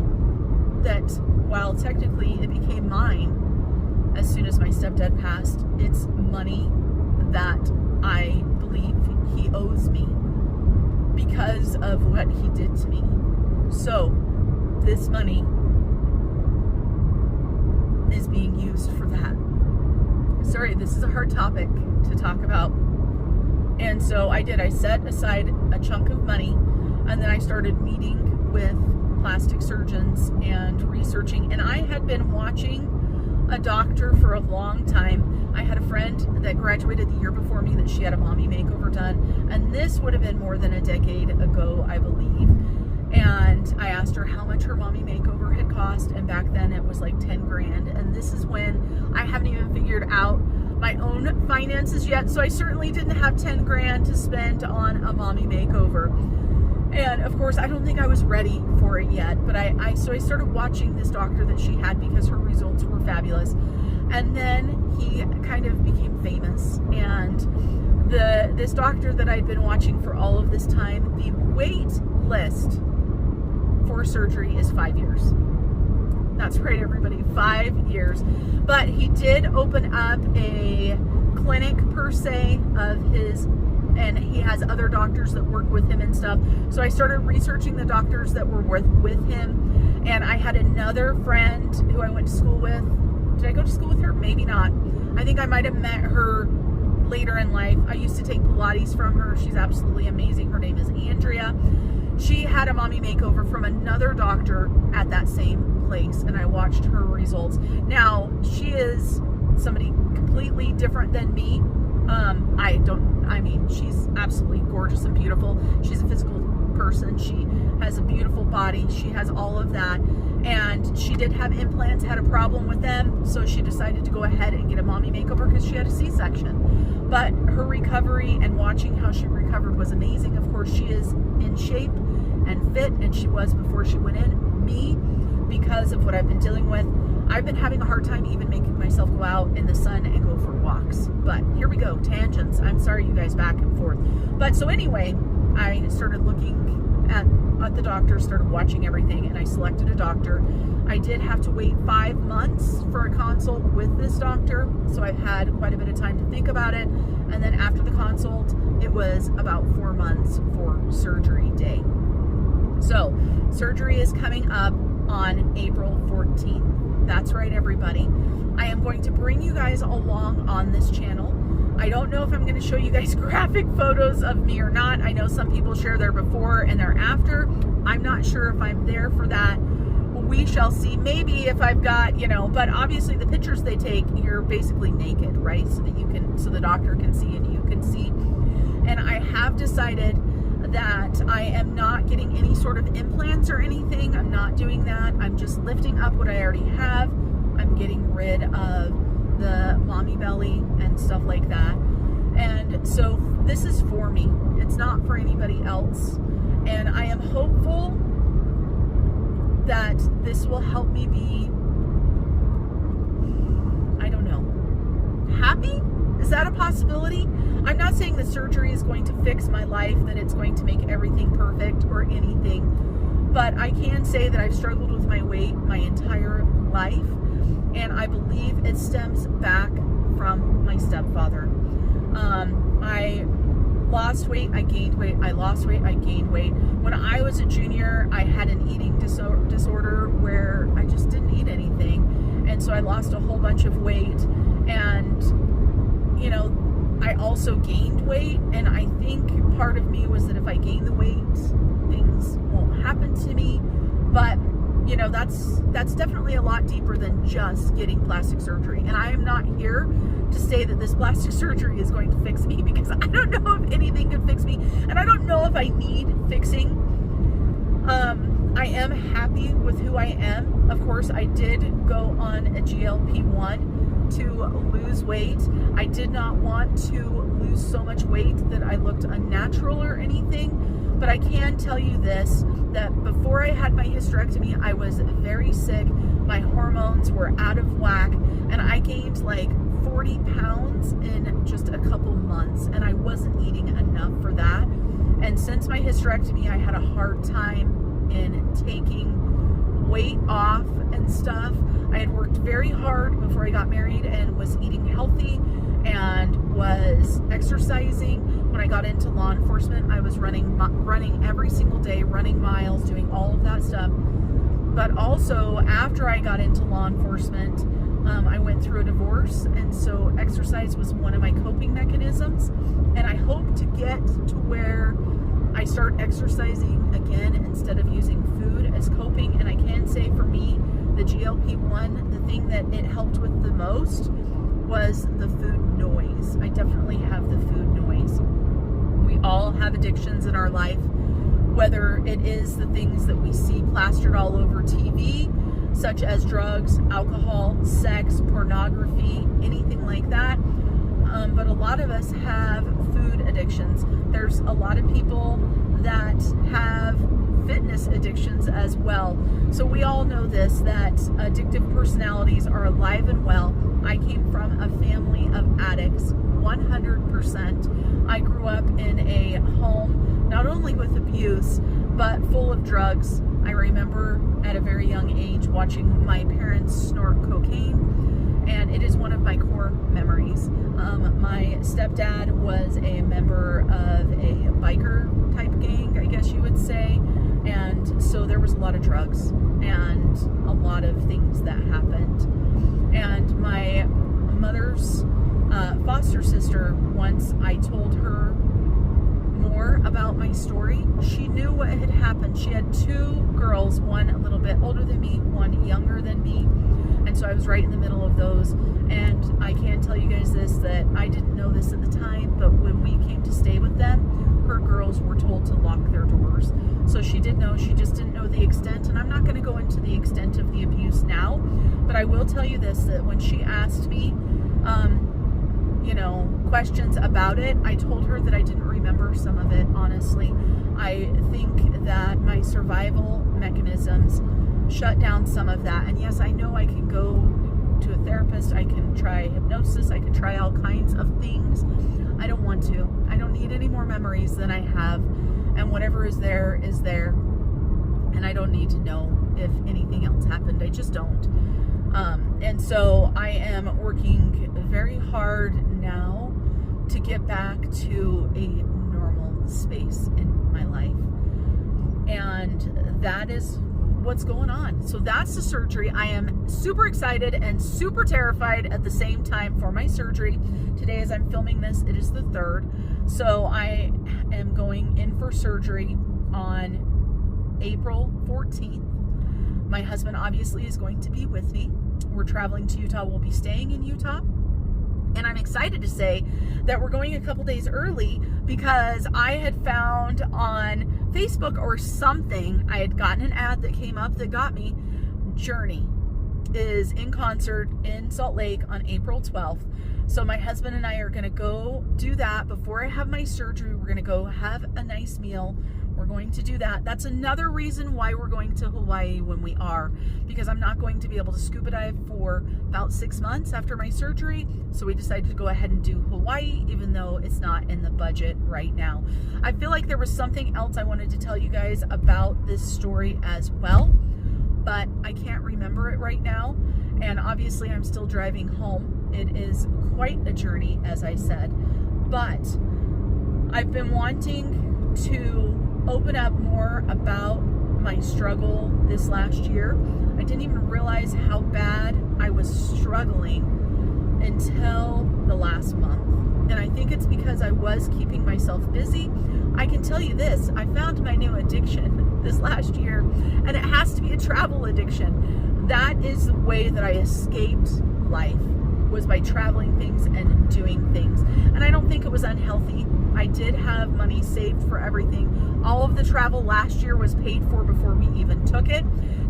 [SPEAKER 2] that, while technically it became mine as soon as my stepdad passed, it's money that I believe he owes me because of what he did to me. So this money is being used for that. Sorry, this is a hard topic to talk about. And so I set aside a chunk of money, and then I started meeting with plastic surgeons and researching. And I had been watching a doctor for a long time. I had a friend that graduated the year before me that she had a mommy makeover done, and this would have been more than a decade ago, I believe. And I asked her how much her mommy makeover had cost, and back then it was like 10 grand. And this is when I haven't even figured out my own finances yet, so I certainly didn't have 10 grand to spend on a mommy makeover. And of course, I don't think I was ready for it yet, but so I started watching this doctor that she had because her results were fabulous. And then he kind of became famous, and this doctor that I'd been watching for all of this time, the wait list for surgery is 5 years. That's right, everybody, 5 years. But he did open up a clinic per se of his, and he has other doctors that work with him and stuff. So I started researching the doctors that were with him, and I had another friend who I went to school with. Did I go to school with her? Maybe not. I think I might have met her later in life. I used to take Pilates from her. She's absolutely amazing. Her name is Andrea. She had a mommy makeover from another doctor at that same place, and I watched her results. Now, she is somebody completely different than me. She's absolutely gorgeous and beautiful. She's a physical person. She has a beautiful body. She has all of that. And she did have implants, had a problem with them, so she decided to go ahead and get a mommy makeover because she had a C-section. But her recovery and watching how she recovered was amazing. Of course, she is in shape and fit, and she was before she went in. Me, because of what I've been dealing with, I've been having a hard time even making myself go out in the sun and go for walks. But here we go, tangents. I'm sorry, you guys, back and forth. But so anyway, I started looking at the doctor, started watching everything, and I selected a doctor. I did have to wait 5 months for a consult with this doctor, so I've had quite a bit of time to think about it. And then after the consult, it was about 4 months for surgery day. So surgery is coming up on April 14th. That's right, everybody. I am going to bring you guys along on this channel. I don't know if I'm going to show you guys graphic photos of me or not. I know some people share their before and their after. I'm not sure if I'm there for that. We shall see. Maybe if I've got, but obviously the pictures they take, you're basically naked, right? So the doctor can see and you can see. And I have decided that I am not getting any sort of implants or anything. I'm not doing that. I'm just lifting up what I already have. I'm getting rid of the mommy belly and stuff like that. And so this is for me. It's not for anybody else. And I am hopeful that this will help me be, I don't know, happy? Is that a possibility? I'm not saying the surgery is going to fix my life, that it's going to make everything perfect or anything, but I can say that I've struggled with my weight my entire life, and I believe it stems back from my stepfather. I lost weight, I gained weight. I lost weight, I gained weight. When I was a junior, I had an eating disorder where I just didn't eat anything. And so I lost a whole bunch of weight. And, you know, I also gained weight. And I think part of me was that if I gain the weight, things won't happen to me. But, you know, that's definitely a lot deeper than just getting plastic surgery. And I am not here to say that this plastic surgery is going to fix me, because I don't know if anything could fix me, and I don't know if I need fixing. I am happy with who I am. Of course, I did go on a GLP-1 to lose weight. I did not want to lose so much weight that I looked unnatural or anything, but I can tell you this, that before I had my hysterectomy, I was very sick. My hormones were out of whack, and I gained like 40 pounds in just a couple months, and I wasn't eating enough for that. And since my hysterectomy, I had a hard time in taking weight off and stuff. I had worked very hard before I got married and was eating healthy and was exercising. When I got into law enforcement, I was running every single day, running miles, doing all of that stuff. But also, after I got into law enforcement, I went through a divorce, and so exercise was one of my coping mechanisms. And I hope to get to where I start exercising again instead of using food as coping. And I can say for me, the GLP-1, the thing that it helped with the most was the food noise. I definitely have the food noise. We all have addictions in our life, whether it is the things that we see plastered all over TV, such as drugs, alcohol, sex, pornography, anything like that. But a lot of us have food addictions. There's a lot of people that have fitness addictions as well. So we all know this, that addictive personalities are alive and well. I came from a family of addicts, 100%. I grew up in a home not only with abuse, but full of drugs. I remember at a very young age watching my parents snort cocaine, and it is one of my core memories. My stepdad was a member of a biker type gang, I guess you would say, and so there was a lot of drugs and a lot of things that happened. And my mother's foster sister, once I told her more about my story, she knew what had happened. She had two girls, one a little bit older than me, one younger than me, and so I was right in the middle of those. And I can tell you guys this, that I didn't know this at the time, but when we came to stay with them, her girls were told to lock their doors. So she did know, she just didn't know the extent. And I'm not going to go into the extent of the abuse now, but I will tell you this, that when she asked me you know, questions about it, I told her that I didn't remember some of it, honestly. I think that my survival mechanisms shut down some of that. And yes, I know I can go to a therapist, I can try hypnosis, I can try all kinds of things. I don't want to. I don't need any more memories than I have. And whatever is there is there. And I don't need to know if anything else happened. I just don't. And so I am working very hard now to get back to a normal space in my life. And that is what's going on. So that's the surgery. I am super excited and super terrified at the same time for my surgery. Today, as I'm filming this, it is the 3rd. So I am going in for surgery on April 14th. My husband obviously is going to be with me. We're traveling to Utah. We'll be staying in Utah. And I'm excited to say that we're going a couple days early because I had found on Facebook or something, I had gotten an ad that came up that got me. Journey is in concert in Salt Lake on April 12th. So my husband and I are going to go do that before I have my surgery. We're going to go have a nice meal. We're going to do that. That's another reason why we're going to Hawaii when we are, because I'm not going to be able to scuba dive for about 6 months after my surgery. So we decided to go ahead and do Hawaii, even though it's not in the budget right now. I feel like there was something else I wanted to tell you guys about this story as well, but I can't remember it right now. And obviously I'm still driving home. It is quite a journey, as I said, but I've been wanting to open up more about my struggle this last year. I didn't even realize how bad I was struggling until the last month. And I think it's because I was keeping myself busy. I can tell you this, I found my new addiction this last year, and it has to be a travel addiction. That is the way that I escaped life, was by traveling things and doing things. And I don't think it was unhealthy. I did have money saved for everything. All of the travel last year was paid for before we even took it.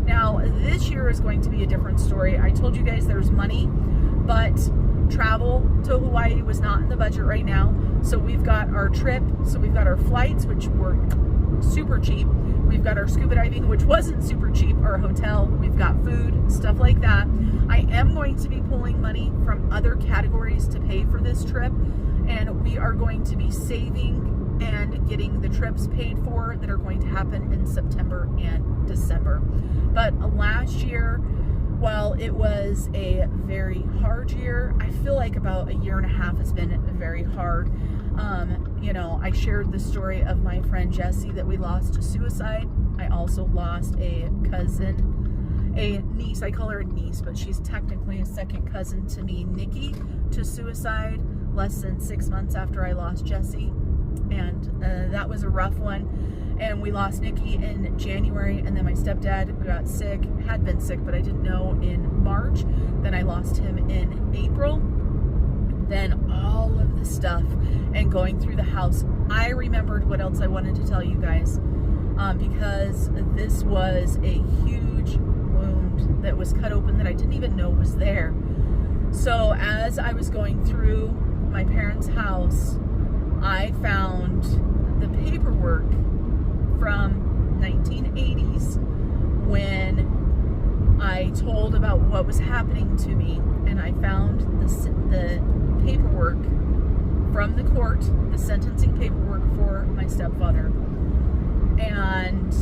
[SPEAKER 2] Now, this year is going to be a different story. I told you guys there's money, but travel to Hawaii was not in the budget right now. So we've got our trip, so we've got our flights, which were super cheap. We've got our scuba diving, which wasn't super cheap, our hotel, we've got food, stuff like that. I am going to be pulling money from other categories to pay for this trip, and we are going to be saving and getting the trips paid for that are going to happen in September and December. But last year, while it was a very hard year, I feel like about a year and a half has been very hard. You know, I shared the story of my friend Jessie that we lost to suicide. I also lost a cousin, a niece. I call her a niece, but she's technically a second cousin to me, Nikki, to suicide less than 6 months after I lost Jessie. And that was a rough one. And we lost Nikki in January, and then my stepdad got sick, had been sick, but I didn't know, in March. Then I lost him in April. Then all of the stuff and going through the house, I remembered what else I wanted to tell you guys, because this was a huge wound that was cut open that I didn't even know was there. So as I was going through my parents' house, I found the paperwork from 1980s when I told about what was happening to me, and I found the paperwork from the court, the sentencing paperwork for my stepfather, and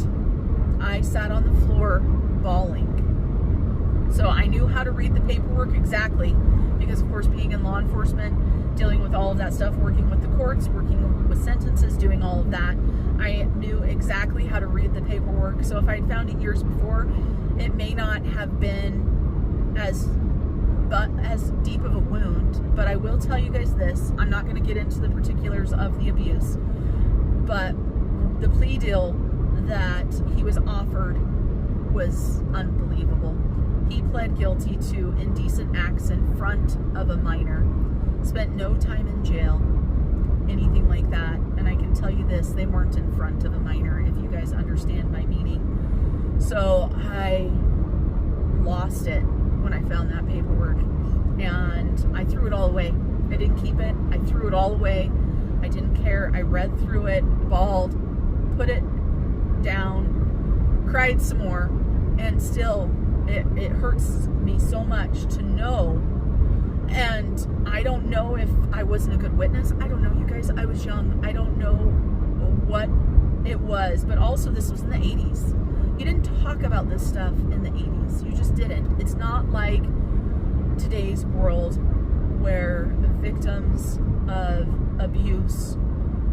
[SPEAKER 2] I sat on the floor bawling. So I knew how to read the paperwork exactly, because of course, being in law enforcement, dealing with all of that stuff, working with the courts, working with sentences, doing all of that, I knew exactly how to read the paperwork. So if I had found it years before, it may not have been as deep of a wound. But I will tell you guys this, I'm not going to get into the particulars of the abuse, but the plea deal that he was offered was unbelievable. He pled guilty to indecent acts in front of a minor, spent no time in jail, anything like that. And I can tell you this, they weren't in front of a minor, if you guys understand my meaning. So I lost it when I found that paperwork, and I threw it all away. I didn't keep it. I threw it all away. I didn't care. I read through it, bawled, put it down, cried some more, and still it hurts me so much to know. And I don't know if I wasn't a good witness. I don't know, you guys. I was young. I don't know what it was, but also this was in the 80s. You didn't talk about this stuff in the 80s. You just didn't. It's not like today's world where victims of abuse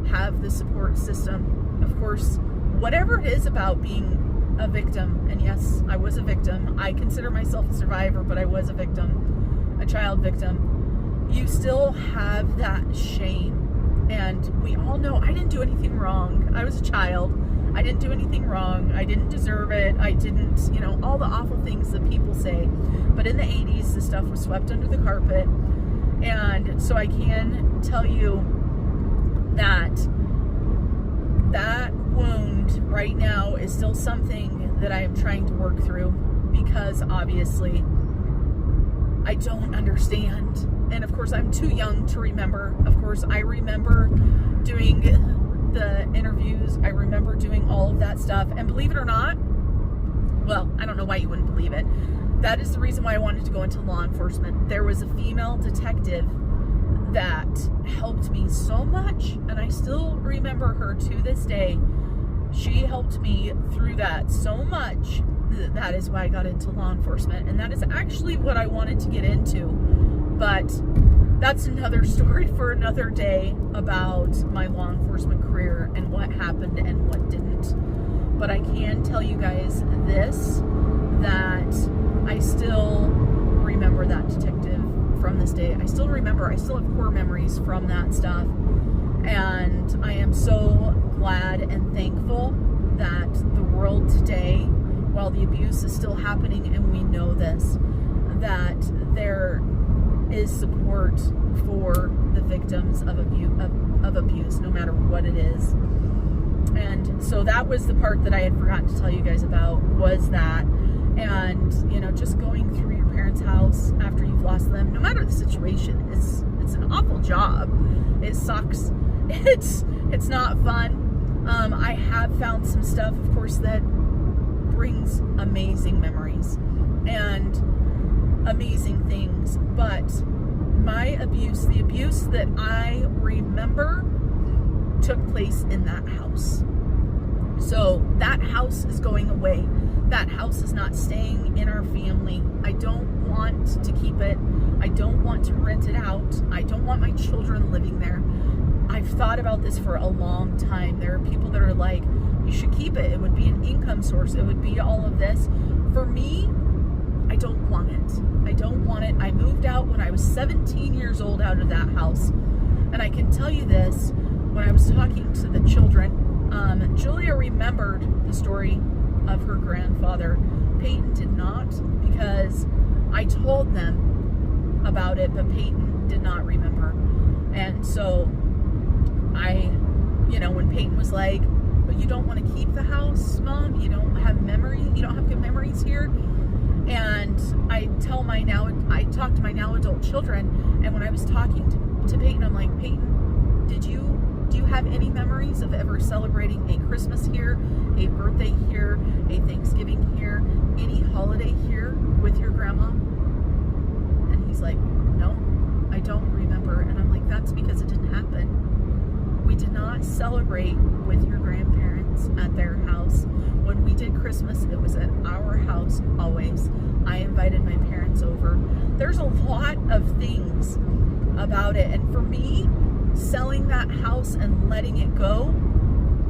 [SPEAKER 2] have the support system. Of course, whatever it is about being a victim, and yes, I was a victim. I consider myself a survivor, but I was a victim, a child victim. You still have that shame, and we all know I didn't do anything wrong. I was a child. I didn't do anything wrong. I didn't deserve it. I didn't, you know, all the awful things that people say. But in the 80s, this stuff was swept under the carpet. And so I can tell you that that wound right now is still something that I am trying to work through, because obviously I don't understand. And of course, I'm too young to remember. Of course, I remember doing the interviews. I remember doing all of that stuff. And believe it or not, well, I don't know why you wouldn't believe it. That is the reason why I wanted to go into law enforcement. There was a female detective that helped me so much, and I still remember her to this day. She helped me through that so much. That is why I got into law enforcement, and that is actually what I wanted to get into. But that's another story for another day about my law enforcement career and what happened and what didn't. But I can tell you guys this, that I still remember that detective from this day. I still have core memories from that stuff. And I am so glad and thankful that the world today, while the abuse is still happening and we know this, that there is support for the victims of abuse, no matter what it is. And so that was the part that I had forgotten to tell you guys about, was that. And, you know, just going through your parents' house after you've lost them, no matter the situation, it's an awful job. It sucks. It's not fun. I have found some stuff, of course, that brings amazing memories and amazing things, but the abuse that I remember took place in that house. So that house is going away. That house is not staying in our family. I don't want to keep it. I don't want to rent it out. I don't want my children living there. I've thought about this for a long time. There are people that are like, you should keep it. It would be an income source. It would be all of this. For me, I don't want it. I don't want it. I moved out when I was 17 years old out of that house. And I can tell you this, when I was talking to the children, Julia remembered the story of her grandfather. Peyton did not, because I told them about it, but Peyton did not remember. And so when Peyton was like, but you don't want to keep the house, Mom? You don't have good memories here? And I talked to my now adult children, and when I was talking to Peyton, I'm like, Peyton, do you have any memories of ever celebrating a Christmas here, a birthday here, a Thanksgiving here, any holiday here with your grandma? And he's like, no, I don't remember. And I'm like, that's because it didn't happen. We did not celebrate with your grandparents at their house. When we did Christmas, it was at our house always. I invited my parents over. There's a lot of things about it. And for me, selling that house and letting it go,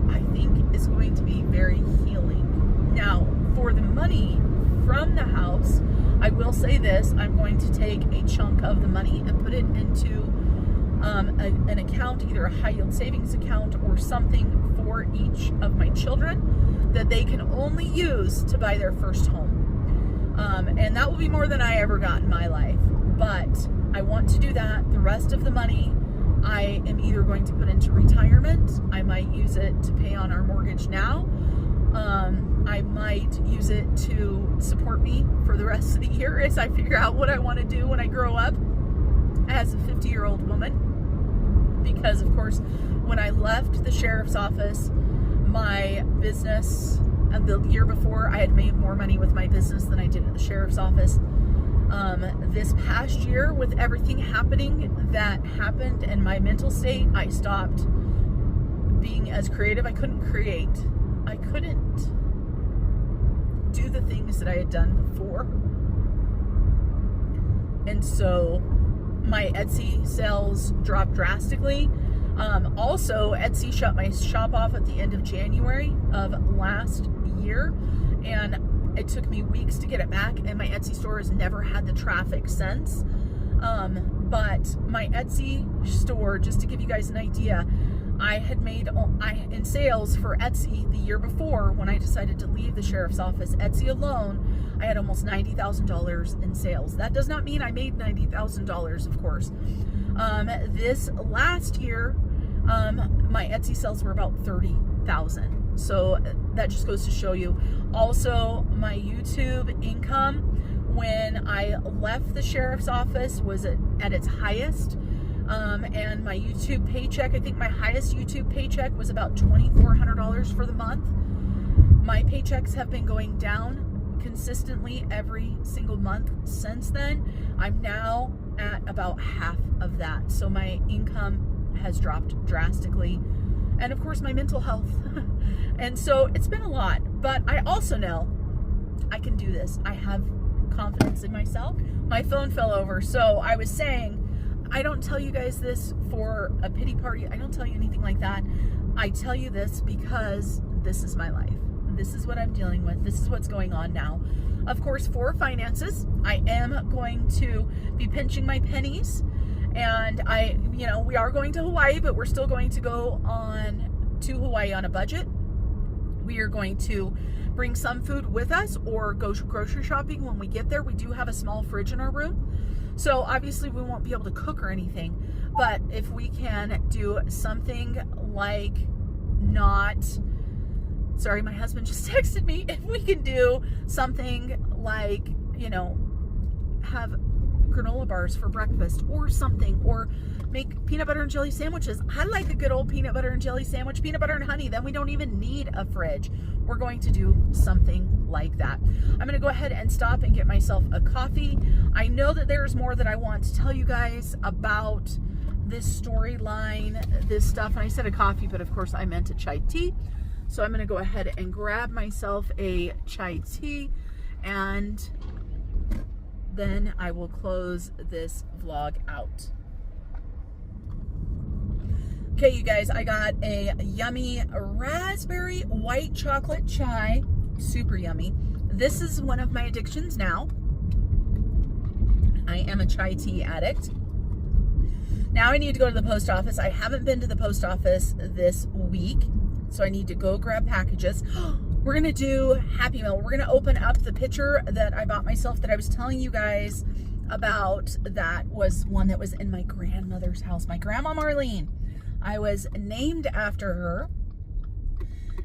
[SPEAKER 2] I think is going to be very healing. Now, for the money from the house, I will say this, I'm going to take a chunk of the money and put it into an account, either a high yield savings account or something for each of my children that they can only use to buy their first home. And that will be more than I ever got in my life. But I want to do that. The rest of the money I am either going to put into retirement. I might use it to pay on our mortgage now. I might use it to support me for the rest of the year as I figure out what I want to do when I grow up as a 50-year-old woman. Because, of course, when I left the sheriff's office, my business, the year before, I had made more money with my business than I did at the sheriff's office. This past year, with everything happening that happened and my mental state, I stopped being as creative. I couldn't create. I couldn't do the things that I had done before. And so my Etsy sales dropped drastically. Also, Etsy shut my shop off at the end of January of last year, and it took me weeks to get it back, and my Etsy store has never had the traffic since. But my Etsy store, just to give you guys an idea, I had made in sales for Etsy the year before, when I decided to leave the sheriff's office, Etsy alone, I had almost $90,000 in sales. That does not mean I made $90,000, of course. This last year, my Etsy sales were about $30,000. So that just goes to show you. Also, my YouTube income, when I left the sheriff's office, was at its highest. And my YouTube paycheck, I think my highest YouTube paycheck was about $2,400 for the month. My paychecks have been going down consistently every single month since then. I'm now at about half of that. So my income has dropped drastically. And of course, my mental health. And so it's been a lot. But I also know I can do this. I have confidence in myself. My phone fell over. So I was saying, I don't tell you guys this for a pity party. I don't tell you anything like that. I tell you this because this is my life. This is what I'm dealing with. This is what's going on now. Of course, for finances, I am going to be pinching my pennies. And we are going to Hawaii, but we're still going to go to Hawaii on a budget. We are going to bring some food with us or go grocery shopping when we get there. We do have a small fridge in our room. So obviously we won't be able to cook or anything, but if we can do something like sorry, my husband just texted me. If we can do something like, have granola bars for breakfast or something, or make peanut butter and jelly sandwiches. I like a good old peanut butter and jelly sandwich, peanut butter and honey. Then we don't even need a fridge. We're going to do something like that. I'm going to go ahead and stop and get myself a coffee. I know that there's more that I want to tell you guys about this storyline, this stuff. And I said a coffee, but of course I meant a chai tea. So I'm going to go ahead and grab myself a chai tea, and then I will close this vlog out. Okay, you guys, I got a yummy raspberry white chocolate chai. Super yummy. This is one of my addictions now. I am a chai tea addict. Now I need to go to the post office. I haven't been to the post office this week, so I need to go grab packages. We're going to do Happy Meal. We're going to open up the pitcher that I bought myself that I was telling you guys about. That was one that was in my grandmother's house. My grandma Marlene. I was named after her.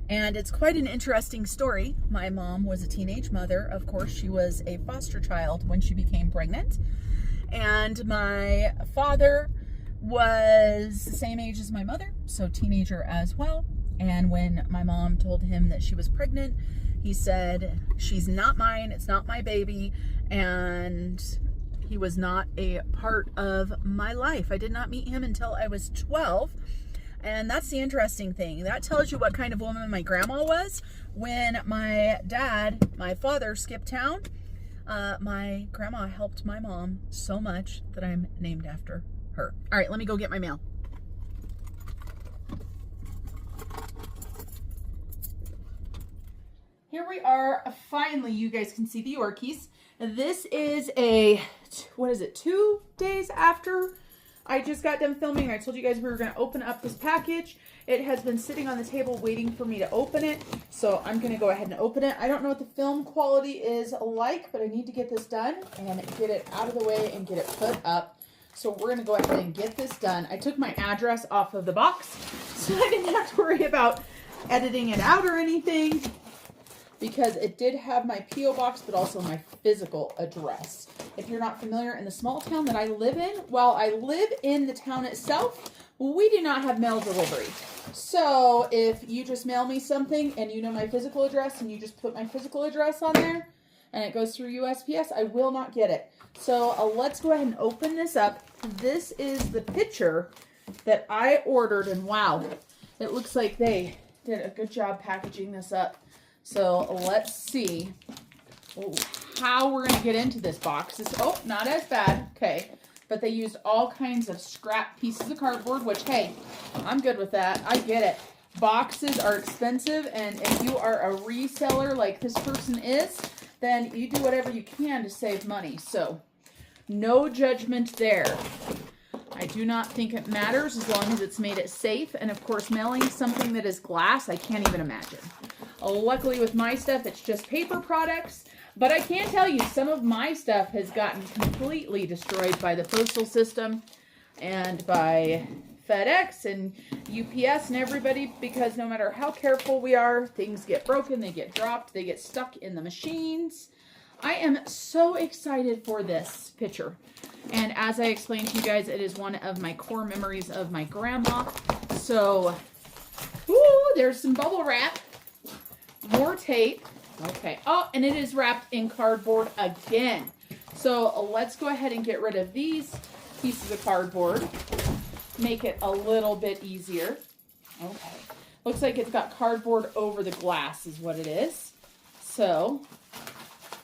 [SPEAKER 2] And it's quite an interesting story. My mom was a teenage mother. Of course, she was a foster child when she became pregnant. And my father was the same age as my mother, so teenager as well. And when my mom told him that she was pregnant, he said, "She's not mine, it's not my baby," and he was not a part of my life. I did not meet him until I was 12, and that's the interesting thing. That tells you what kind of woman my grandma was. When my father, skipped town, my grandma helped my mom so much that I'm named after her. All right, let me go get my mail. Here we are. Finally, you guys can see the Yorkies. This is 2 days after I just got done filming. I told you guys we were going to open up this package. It has been sitting on the table waiting for me to open it. So I'm going to go ahead and open it. I don't know what the film quality is like, but I need to get this done and get it out of the way and get it put up. So we're going to go ahead and get this done. I took my address off of the box so I didn't have to worry about editing it out or anything, because it did have my P.O. box, but also my physical address. If you're not familiar, in the small town that I live in, while I live in the town itself, we do not have mail delivery. So if you just mail me something and you know my physical address and you just put my physical address on there and it goes through USPS, I will not get it. So let's go ahead and open this up. This is the pitcher that I ordered, and wow, it looks like they did a good job packaging this up. So let's see how we're going to get into this box. Not as bad. Okay. But they used all kinds of scrap pieces of cardboard, which, hey, I'm good with that. I get it. Boxes are expensive, and if you are a reseller like this person is, then you do whatever you can to save money. So no judgment there. I do not think it matters as long as it's made it safe. And of course, mailing something that is glass, I can't even imagine. Luckily with my stuff, it's just paper products. But I can tell you, some of my stuff has gotten completely destroyed by the postal system and by FedEx and UPS and everybody, because no matter how careful we are, things get broken, they get dropped, they get stuck in the machines. I am so excited for this picture. And as I explained to you guys, it is one of my core memories of my grandma. So, there's some bubble wrap, more tape. Okay. Oh, and it is wrapped in cardboard again. So let's go ahead and get rid of these pieces of cardboard. Make it a little bit easier. Okay. Looks like it's got cardboard over the glass is what it is. So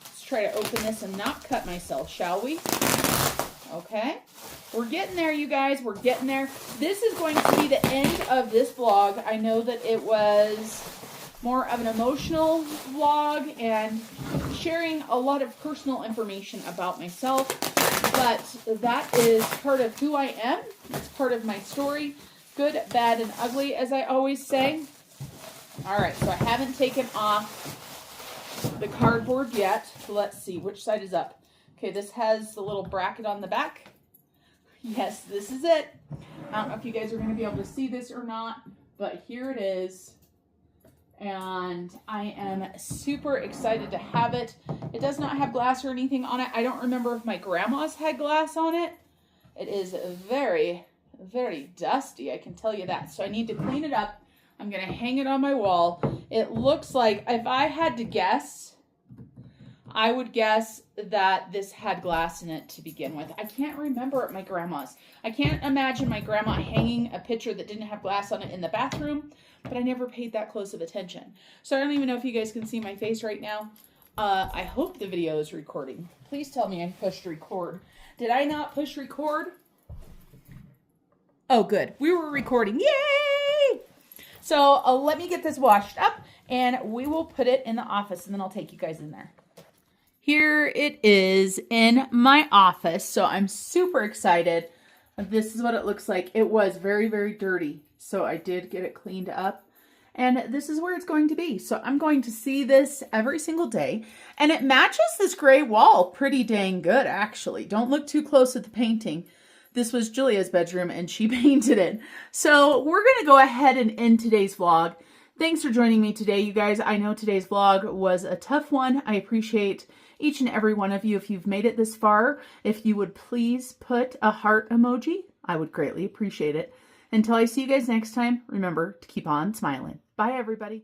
[SPEAKER 2] let's try to open this and not cut myself, shall we? Okay. We're getting there, you guys. We're getting there. This is going to be the end of this vlog. I know that it was more of an emotional vlog and sharing a lot of personal information about myself, but that is part of who I am. It's part of my story, good, bad, and ugly, as I always say. All right, so I haven't taken off the cardboard yet. So let's see, which side is up? Okay, this has the little bracket on the back. Yes, this is it. I don't know if you guys are going to be able to see this or not, but here it is. And I am super excited to have it. It does not have glass or anything on it. I don't remember if my grandma's had glass on it. It is very, very dusty, I can tell you that. So I need to clean it up. I'm going to hang it on my wall. It looks like, if I had to guess, I would guess that this had glass in it to begin with. I can't remember at my grandma's. I can't imagine my grandma hanging a picture that didn't have glass on it in the bathroom, but I never paid that close of attention. So I don't even know if you guys can see my face right now. I hope the video is recording. Please tell me I pushed record. Did I not push record? Oh, good. We were recording. Yay! So let me get this washed up and we will put it in the office and then I'll take you guys in there. Here it is in my office. So I'm super excited. This is what it looks like. It was very, very dirty. So I did get it cleaned up. And this is where it's going to be. So I'm going to see this every single day. And it matches this gray wall pretty dang good, actually. Don't look too close at the painting. This was Julia's bedroom and she painted it. So we're going to go ahead and end today's vlog. Thanks for joining me today, you guys. I know today's vlog was a tough one. I appreciate each and every one of you. If you've made it this far, if you would please put a heart emoji, I would greatly appreciate it. Until I see you guys next time, remember to keep on smiling. Bye, everybody.